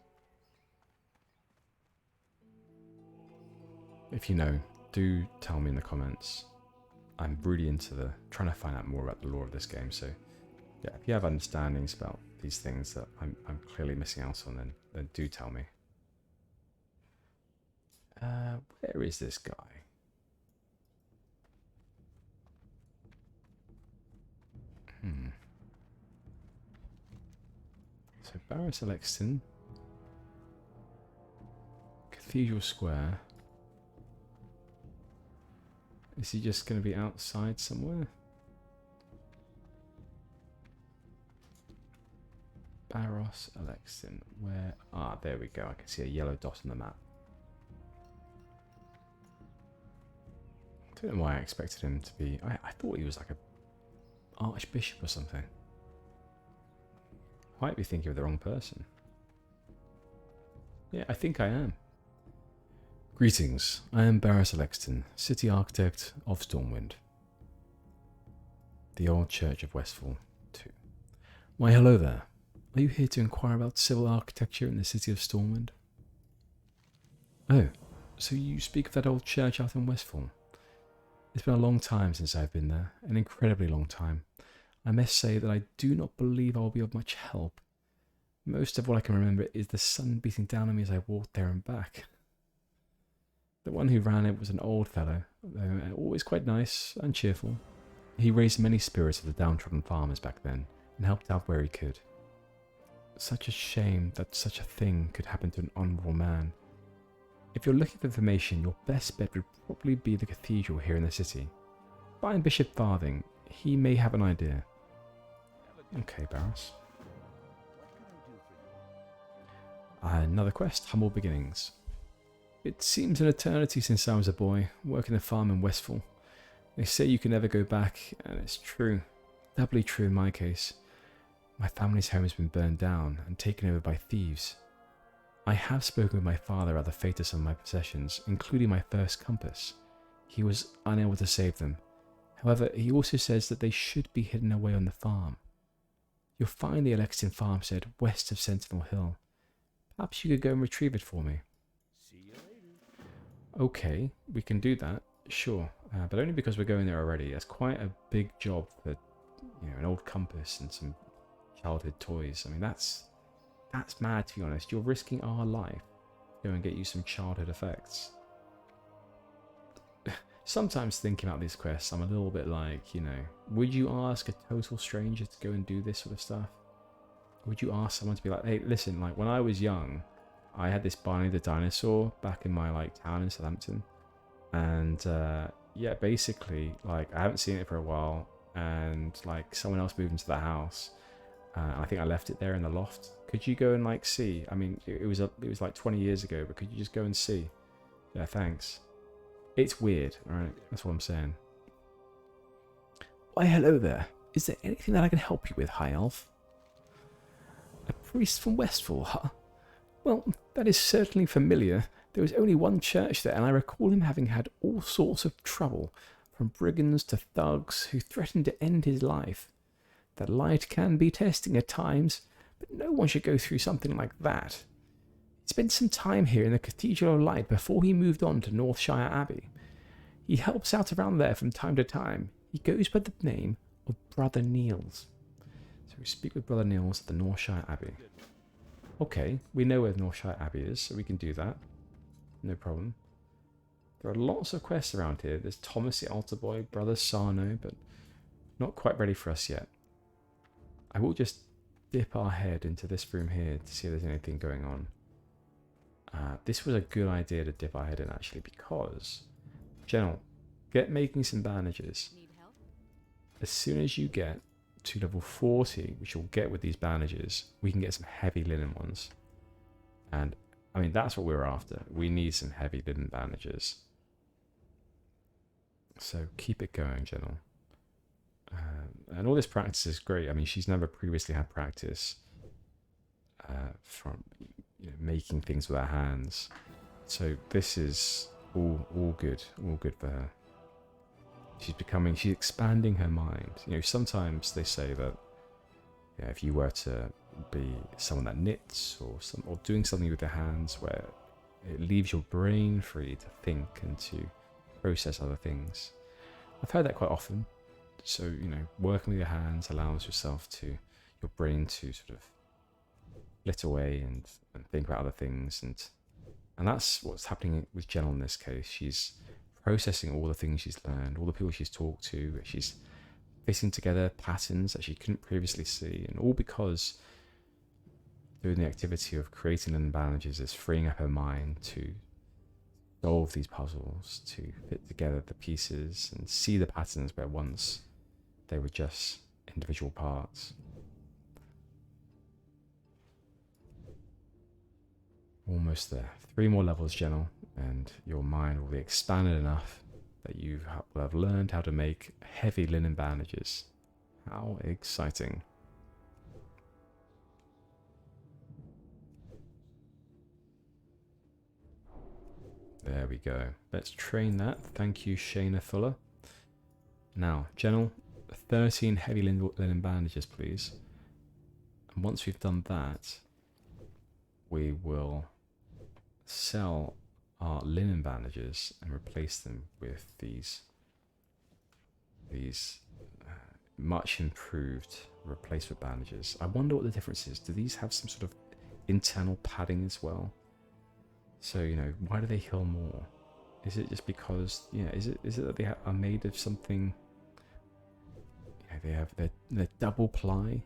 If you know, do tell me in the comments. I'm really into trying to find out more about the lore of this game. So yeah, if you have understandings about these things that I'm clearly missing out on, then do tell me. Where is this guy? So Barras Alexton, Cathedral Square. Is he just going to be outside somewhere? Barros Alexin. Where? Ah, there we go. I can see a yellow dot on the map. I don't know why I expected him to be... I thought he was like a archbishop or something. Might be thinking of the wrong person. Yeah, I think I am. Greetings. I am Barros Alexton, City Architect of Stormwind. The Old Church of Westfall, 2. Why, hello there. Are you here to inquire about civil architecture in the city of Stormwind? Oh, so you speak of that old church out in Westfall. It's been a long time since I've been there, an incredibly long time. I must say that I do not believe I will be of much help. Most of what I can remember is the sun beating down on me as I walked there and back. The one who ran it was an old fellow, though always quite nice and cheerful. He raised many spirits of the downtrodden farmers back then, and helped out where he could. Such a shame that such a thing could happen to an honourable man. If you're looking for information, your best bet would probably be the cathedral here in the city. Find Bishop Farthing, he may have an idea. Okay, Barros. Another quest, Humble Beginnings. It seems an eternity since I was a boy, working a farm in Westfall. They say you can never go back, and it's true. Doubly true in my case. My family's home has been burned down and taken over by thieves. I have spoken with my father about the fate of some of my possessions, including my first compass. He was unable to save them. However, he also says that they should be hidden away on the farm. You'll find the Alexton farmstead west of Sentinel Hill. Perhaps you could go and retrieve it for me. See you later. Okay, we can do that, sure, but only because we're going there already. That's quite a big job for, an old compass and some childhood toys. I mean, that's mad, to be honest. You're risking our life to go and get you some childhood effects. Sometimes thinking about these quests, I'm a little bit like, would you ask a total stranger to go and do this sort of stuff? Would you ask someone to be like, hey, listen, like when I was young, I had this Barney the dinosaur back in my town in Southampton, and yeah, basically I haven't seen it for a while, and someone else moved into the house, and I think I left it there in the loft. Could you go and see? I mean, it was 20 years ago, but could you just go and see? Yeah, thanks. It's weird, alright? That's what I'm saying. Why, hello there. Is there anything that I can help you with, High Elf? A priest from Westfall, huh? Well, that is certainly familiar. There was only one church there, and I recall him having had all sorts of trouble, from brigands to thugs who threatened to end his life. The light can be testing at times, but no one should go through something like that. He spent some time here in the Cathedral of Light before he moved on to Northshire Abbey. He helps out around there from time to time. He goes by the name of Brother Niels. So we speak with Brother Niels at the Northshire Abbey. Okay, we know where Northshire Abbey is, so we can do that. No problem. There are lots of quests around here. There's Thomas the Altar Boy, Brother Sarno, but not quite ready for us yet. I will just dip our head into this room here to see if there's anything going on. This was a good idea to dip our head in, actually, because Gennal, get making some bandages. Need help? As soon as you get to level 40, which you'll get with these bandages, we can get some heavy linen ones. And I mean, that's what we're after. We need some heavy linen bandages. So keep it going, Gennal. And all this practice is great. I mean, she's never previously had practice from making things with her hands. So this is all good for her. She's expanding her mind. Sometimes they say that if you were to be someone that knits or doing something with your hands where it leaves your brain free to think and to process other things. I've heard that quite often. So, working with your hands allows your brain to sort of flit away and think about other things. And that's what's happening with Gennal in this case. She's processing all the things she's learned, all the people she's talked to. She's fitting together patterns that she couldn't previously see. And all because doing the activity of creating linen bandages is freeing up her mind to solve these puzzles, to fit together the pieces and see the patterns where once they were just individual parts. Almost there. 3 more levels, Gennal, and your mind will be expanded enough that you will have learned how to make heavy linen bandages. How exciting. There we go. Let's train that. Thank you, Shayna Fuller. Now, Gennal, 13 heavy linen bandages, please. And once we've done that, we will sell our linen bandages and replace them with these much improved replacement bandages. I wonder what the difference is. Do these have some sort of internal padding as well? So, you know, why do they heal more? Is it just because, is it that they are made of something? They have they're double ply.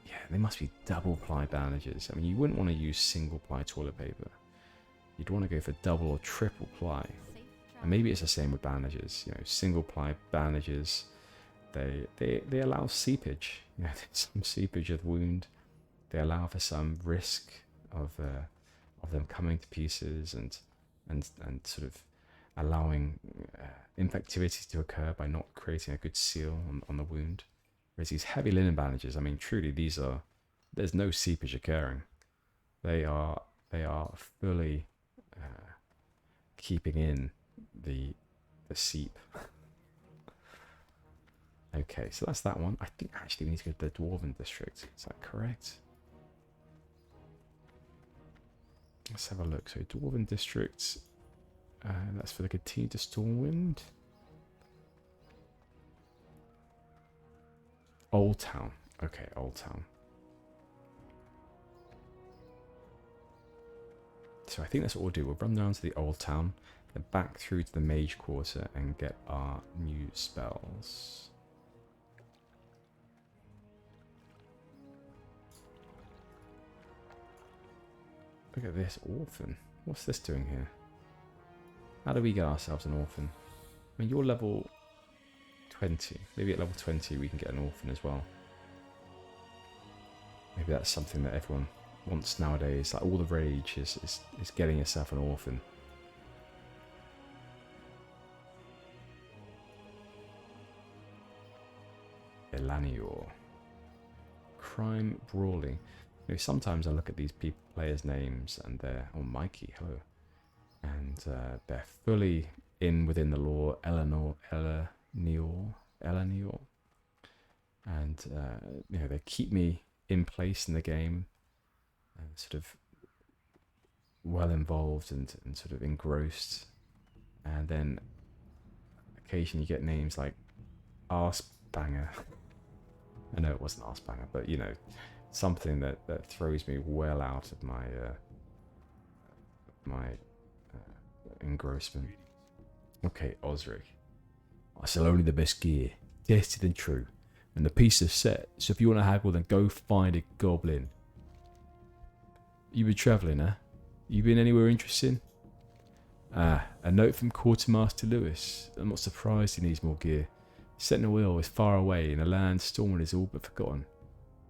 Yeah, they must be double ply bandages. I mean, you wouldn't want to use single ply toilet paper. You'd want to go for double or triple ply. And maybe it's the same with bandages. You know, single ply bandages, they allow seepage. Some seepage of the wound. They allow for some risk of them coming to pieces and sort of allowing infectivity to occur by not creating a good seal on the wound. Whereas these heavy linen bandages, I mean, truly, there's no seepage occurring. They are fully keeping in the seep. Okay, so that's that one. I think actually we need to go to the Dwarven district. Is that correct? Let's have a look. So Dwarven district, that's for the Continue to Stormwind. Old Town. Okay, Old Town. So I think that's what we'll do. We'll run down to the Old Town, then back through to the Mage Quarter and get our new spells. Look at this orphan. What's this doing here? How do we get ourselves an orphan? I mean, you're level 20. Maybe at level 20 we can get an orphan as well. Maybe that's something that everyone wants nowadays. Like, all the rage is getting yourself an orphan. Elanior. Crime Brawling. You know, sometimes I look at these players' names and they're... Oh, Mikey, hello. And they're fully within the lore. Eleanor. And, they keep me in place in the game. And sort of well involved and sort of engrossed. And then occasionally you get names like Arsebanger. I know it wasn't Arsebanger, but, something that throws me well out of my engrossment. Okay, Osric. I sell only the best gear, tested and true, and the piece is set, so if you want to haggle, then go find a goblin. You been travelling, huh? You been anywhere interesting? Ah, a note from Quartermaster Lewis. I'm not surprised he needs more gear. Sentinel Hill is far away, and the land storming is all but forgotten.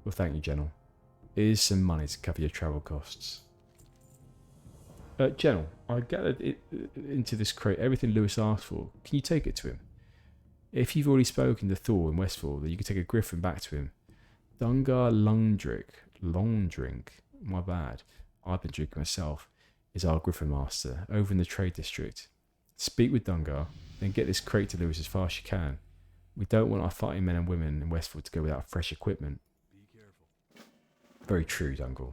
Well, thank you, Gennal. Here's some money to cover your travel costs. Gennal, I gathered into this crate everything Lewis asked for. Can you take it to him? If you've already spoken to Thor in Westfall, then you can take a griffin back to him. Dungar Longdrink, my bad, I've been drinking myself, is our griffin master over in the trade district. Speak with Dungar, then get this crate to Lewis as fast as you can. We don't want our fighting men and women in Westfall to go without fresh equipment. Be careful. Very true, Dungal.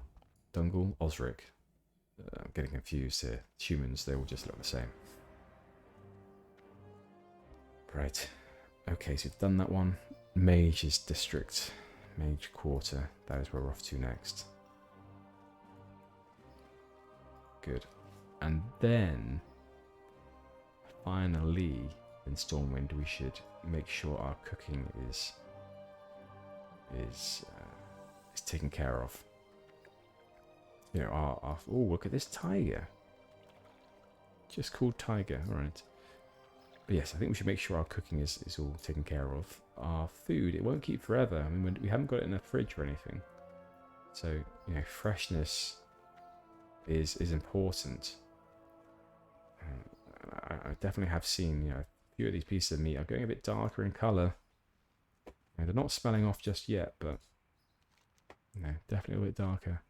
Dungal, Osric. I'm getting confused here. Humans, they all just look the same. Right. Okay, so we've done that one. Mage's District. Mage Quarter. That is where we're off to next. Good. And then, finally, in Stormwind, we should make sure our cooking is taken care of. Oh, look at this tiger. Just called Tiger, alright. But yes, I think we should make sure our cooking is all taken care of. Our food, it won't keep forever. I mean, we haven't got it in a fridge or anything. So, you know, freshness is important. I definitely have seen, you know, a few of these pieces of meat are going a bit darker in colour. They're not smelling off just yet, but, you know, definitely a bit darker.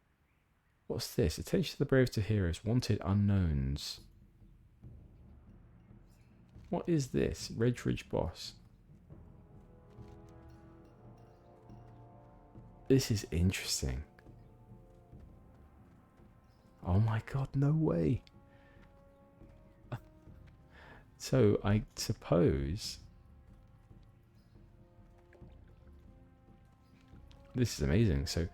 What's this? Attention to the brave to heroes. Wanted unknowns. What is this? Ridge boss. This is interesting. Oh my god, no way. So, I suppose... This is amazing. So,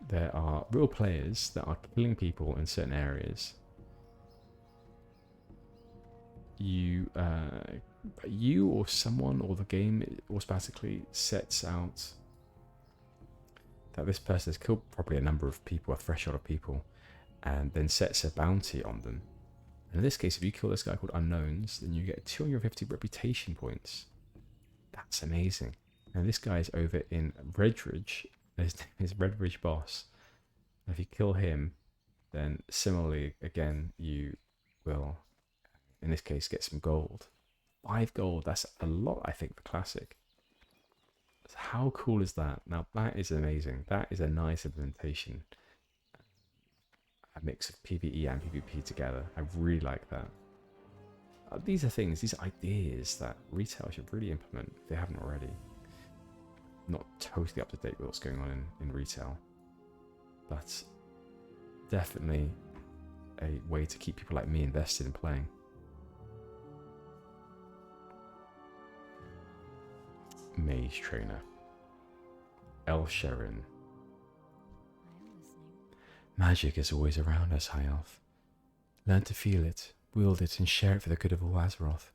there are real players that are killing people in certain areas. You or someone or the game automatically sets out that this person has killed probably a number of people, a threshold of people, and then sets a bounty on them. And in this case, if you kill this guy called Unknowns, then you get 250 reputation points. That's amazing. And this guy is over in Redridge. His name is Redridge Boss. And if you kill him, then similarly, again, you will, in this case, get some gold. 5 gold, that's a lot, I think, for Classic. How cool is that? Now, that is amazing. That is a nice implementation. A mix of PvE and PvP together. I really like that. These are things, these are ideas that retail should really implement if they haven't already. Not totally up to date with what's going on in retail, but definitely a way to keep people like me invested in playing. Mage Trainer. El Sharon. I am listening. Magic is always around us, High Elf. Learn to feel it, wield it, and share it for the good of all Azeroth.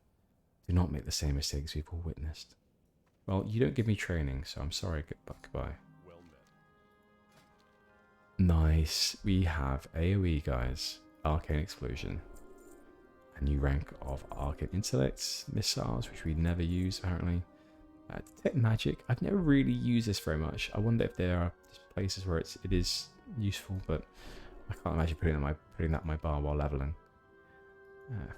Do not make the same mistakes we've all witnessed. Well, you don't give me training, so I'm sorry, goodbye. Well met. Nice. We have AoE, guys. Arcane Explosion. A new rank of Arcane Intellects, Missiles, which we never use, apparently. Detect Magic. I've never really used this very much. I wonder if there are places where it is useful, but I can't imagine putting that in my bar while leveling.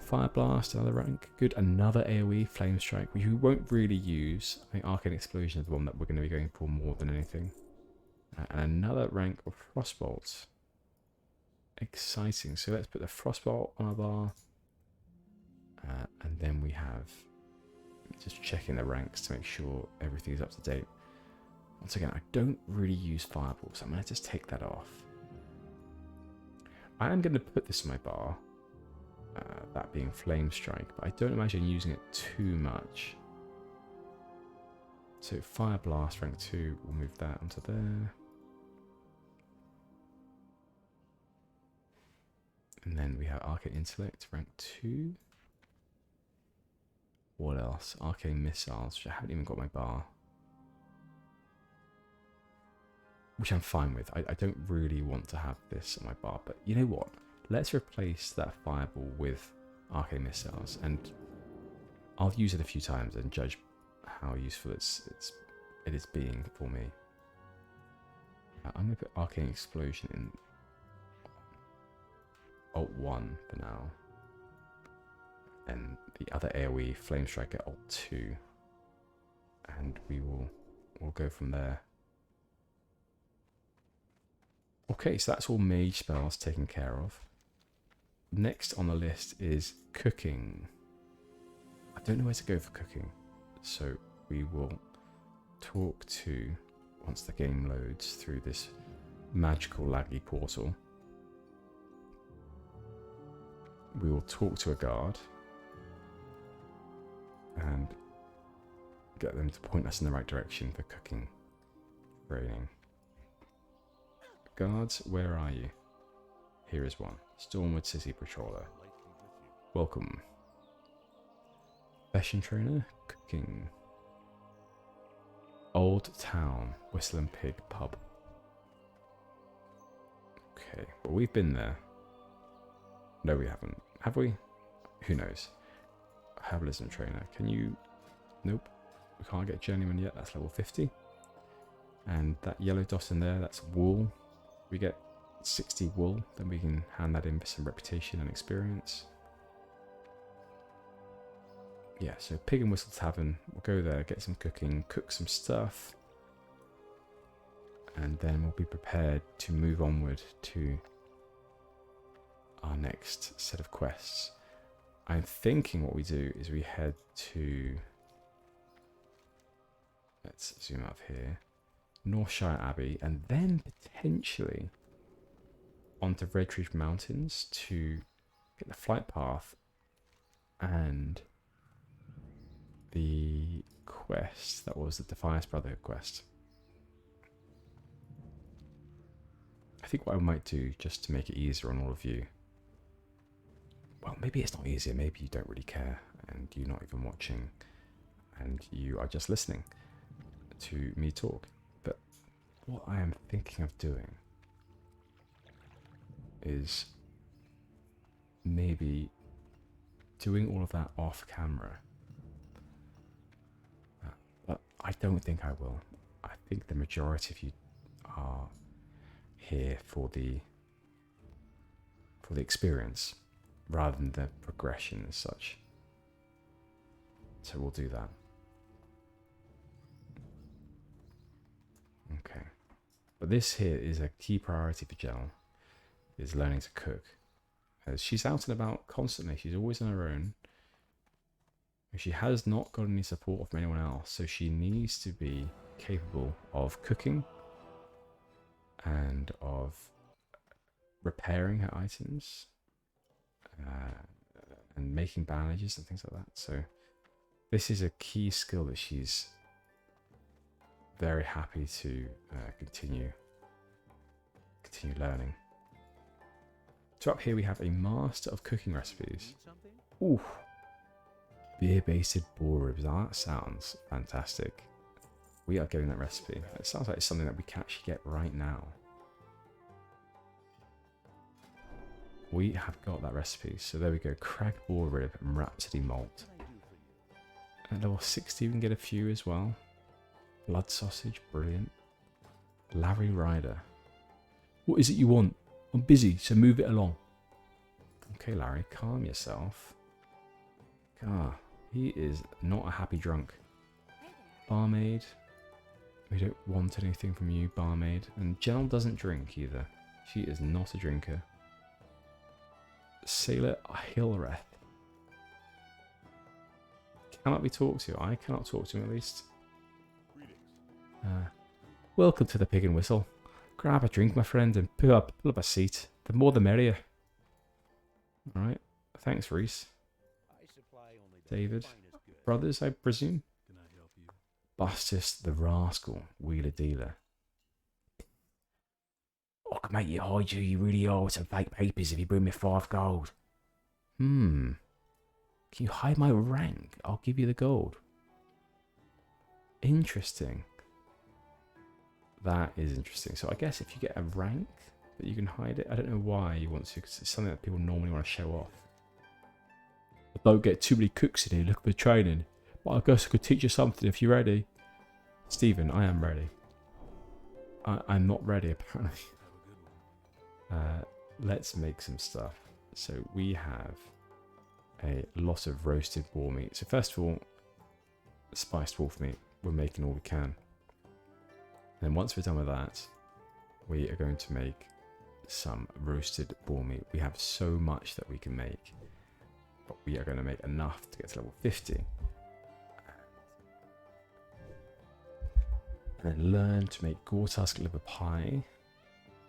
Fire Blast, another rank. Good. Another AoE, Flame Strike, which we won't really use. I think Arcane Explosion is the one that we're going to be going for more than anything. And another rank of Frostbolt. Exciting. So let's put the Frostbolt on our bar. And then we have... just checking the ranks to make sure everything is up to date. Once again, I don't really use Fireball, so I'm going to just take that off. I am going to put this in my bar. That being Flame Strike, but I don't imagine using it too much. So Fire Blast rank 2, we'll move that onto there. And then we have Arcane Intellect rank 2. What else? Arcane Missiles, which I haven't even got my bar. Which I'm fine with. I don't really want to have this on my bar, but you know what? Let's replace that Fireball with Arcane Missiles, and I'll use it a few times and judge how useful it is being for me. I'm going to put Arcane Explosion in Alt 1 for now. And the other AoE, Flame Strike at Alt 2. And we'll go from there. Okay, so that's all mage spells taken care of. Next on the list is cooking. I don't know where to go for cooking, so we will talk to, once the game loads through this magical laggy portal, we will talk to a guard and get them to point us in the right direction for cooking training. Guards, where are you? Here is one. Stormwood City Patroller. Welcome. Fashion Trainer, cooking. Old Town, Whistle and Pig Pub. Okay, well we've been there. No, we haven't. Have we? Who knows? Herbalism trainer. Can you... Nope. We can't get journeyman yet. That's level 50. And that yellow dot in there, that's wool. We get 60 wool. Then we can hand that in for some reputation and experience. Yeah, so Pig and Whistle Tavern. We'll go there, get some cooking, cook some stuff. And then we'll be prepared to move onward to our next set of quests. I'm thinking what we do is we head to... Let's zoom out here. Northshire Abbey, and then potentially onto Redridge Mountains to get the flight path and the quest that was the Defiance Brotherhood quest. I think what I might do, just to make it easier on all of you, well, maybe it's not easier, maybe you don't really care and you're not even watching and you are just listening to me talk. But what I am thinking of doing is maybe doing all of that off camera. But I don't think I will. I think the majority of you are here for the experience rather than the progression as such. So we'll do that. Okay. But this here is a key priority for Gennal, is learning to cook. As she's out and about constantly, she's always on her own. She has not got any support from anyone else, so she needs to be capable of cooking and of repairing her items and making bandages and things like that. So this is a key skill that she's very happy to continue learning. So up here we have a master of cooking recipes. Ooh, beer-basted boar ribs. Now that sounds fantastic. We are getting that recipe. It sounds like it's something that we can actually get right now. We have got that recipe. So there we go. Cracked boar rib and Rhapsody malt. At level 60 we can get a few as well. Blood sausage, brilliant. Larry Ryder. What is it you want? I'm busy, so move it along. Okay, Larry, calm yourself. God, he is not a happy drunk. Barmaid. We don't want anything from you, barmaid. And Gennal doesn't drink either. She is not a drinker. Sailor Hilreth. Cannot be talked to. I cannot talk to him at least. Welcome to the Pig and Whistle. Grab a drink, my friend, and pull up a seat. The more the merrier. Alright. Thanks, Reese. David. Brothers, I presume? Bustus the rascal, wheeler dealer. I can make you hide you really are with some fake papers if you bring me 5 gold. Can you hide my rank? I'll give you the gold. Interesting. That is interesting. So I guess if you get a rank that you can hide it. I don't know why you want to, because it's something that people normally want to show off. I don't get too many cooks in here looking for training, but I guess I could teach you something if you're ready. Stephen, I am ready. I'm not ready apparently. Let's make some stuff. So we have a lot of roasted boar meat. So first of all, spiced wolf meat. We're making all we can. And once we're done with that, we are going to make some roasted boar meat. We have so much that we can make, but we are going to make enough to get to level 50. And then learn to make Gortusk liver pie.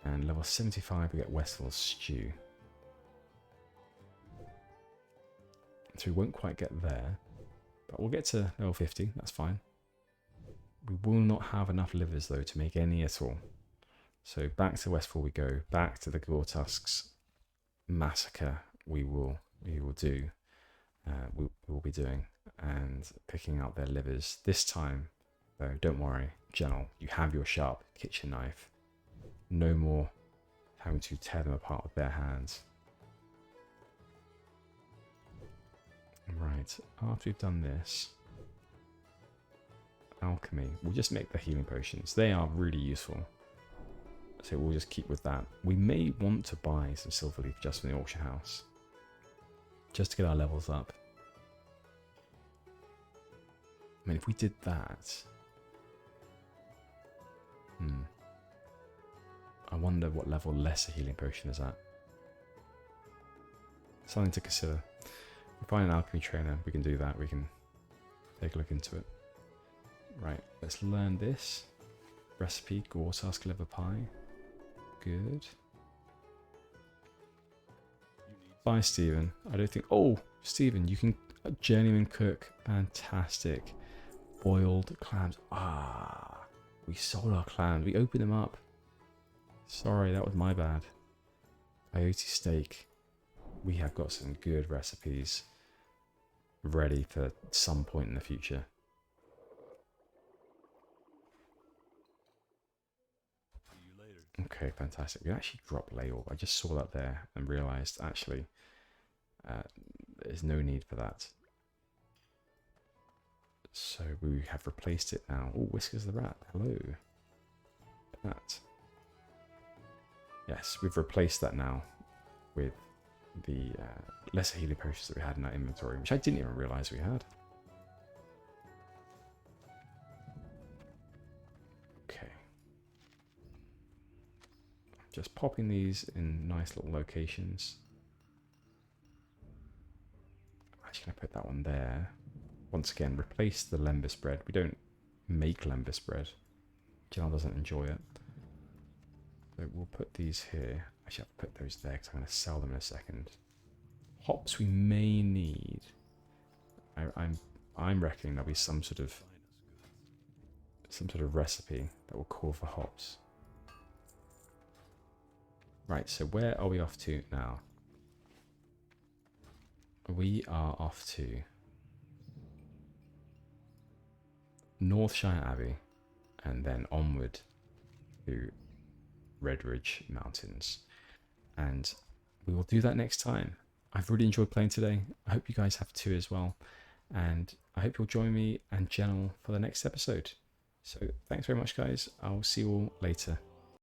And level 75 we get Westfall stew. So we won't quite get there, but we'll get to level 50, that's fine. We will not have enough livers though to make any at all. So back to Westfall we go, back to the Gortusks massacre we will do. We will be doing and picking out their livers. This time though, don't worry, Gennal, you have your sharp kitchen knife. No more having to tear them apart with bare hands. Right, after we've done this, alchemy, we'll just make the healing potions. They are really useful. So we'll just keep with that. We may want to buy some silver leaf just from the auction house. Just to get our levels up. I mean, if we did that... I wonder what level lesser healing potion is at. Something to consider. If we find an alchemy trainer, we can do that. We can take a look into it. Right, let's learn this. Recipe, Gortask liver pie. Good. Bye, Stephen. I don't think... Oh, Stephen, you can journeyman cook. Fantastic. Boiled clams. Ah, we sold our clams. We opened them up. Sorry, that was my bad. Peyote steak. We have got some good recipes ready for some point in the future. See you later. Okay, fantastic. We actually dropped Layorb. I just saw that there and realised actually there's no need for that. So we have replaced it now. Oh, Whiskers the Rat. Hello. That. Yes, we've replaced that now with the lesser healing potions that we had in our inventory, which I didn't even realise we had. Okay. Just popping these in nice little locations. I'm actually going to put that one there. Once again, replace the lembas bread. We don't make lembas bread. Gennal doesn't enjoy it. So we'll put these here. Actually, I'll put those there because I'm going to sell them in a second. Hops we may need. I'm reckoning there'll be some sort of recipe that will call for hops. Right, so where are we off to now? We are off to Northshire Abbey and then onward to Redridge Mountains. And we will do that next time. I've really enjoyed playing today. I hope you guys have too as well. And I hope you'll join me and Gennal for the next episode. So thanks very much, guys. I'll see you all later.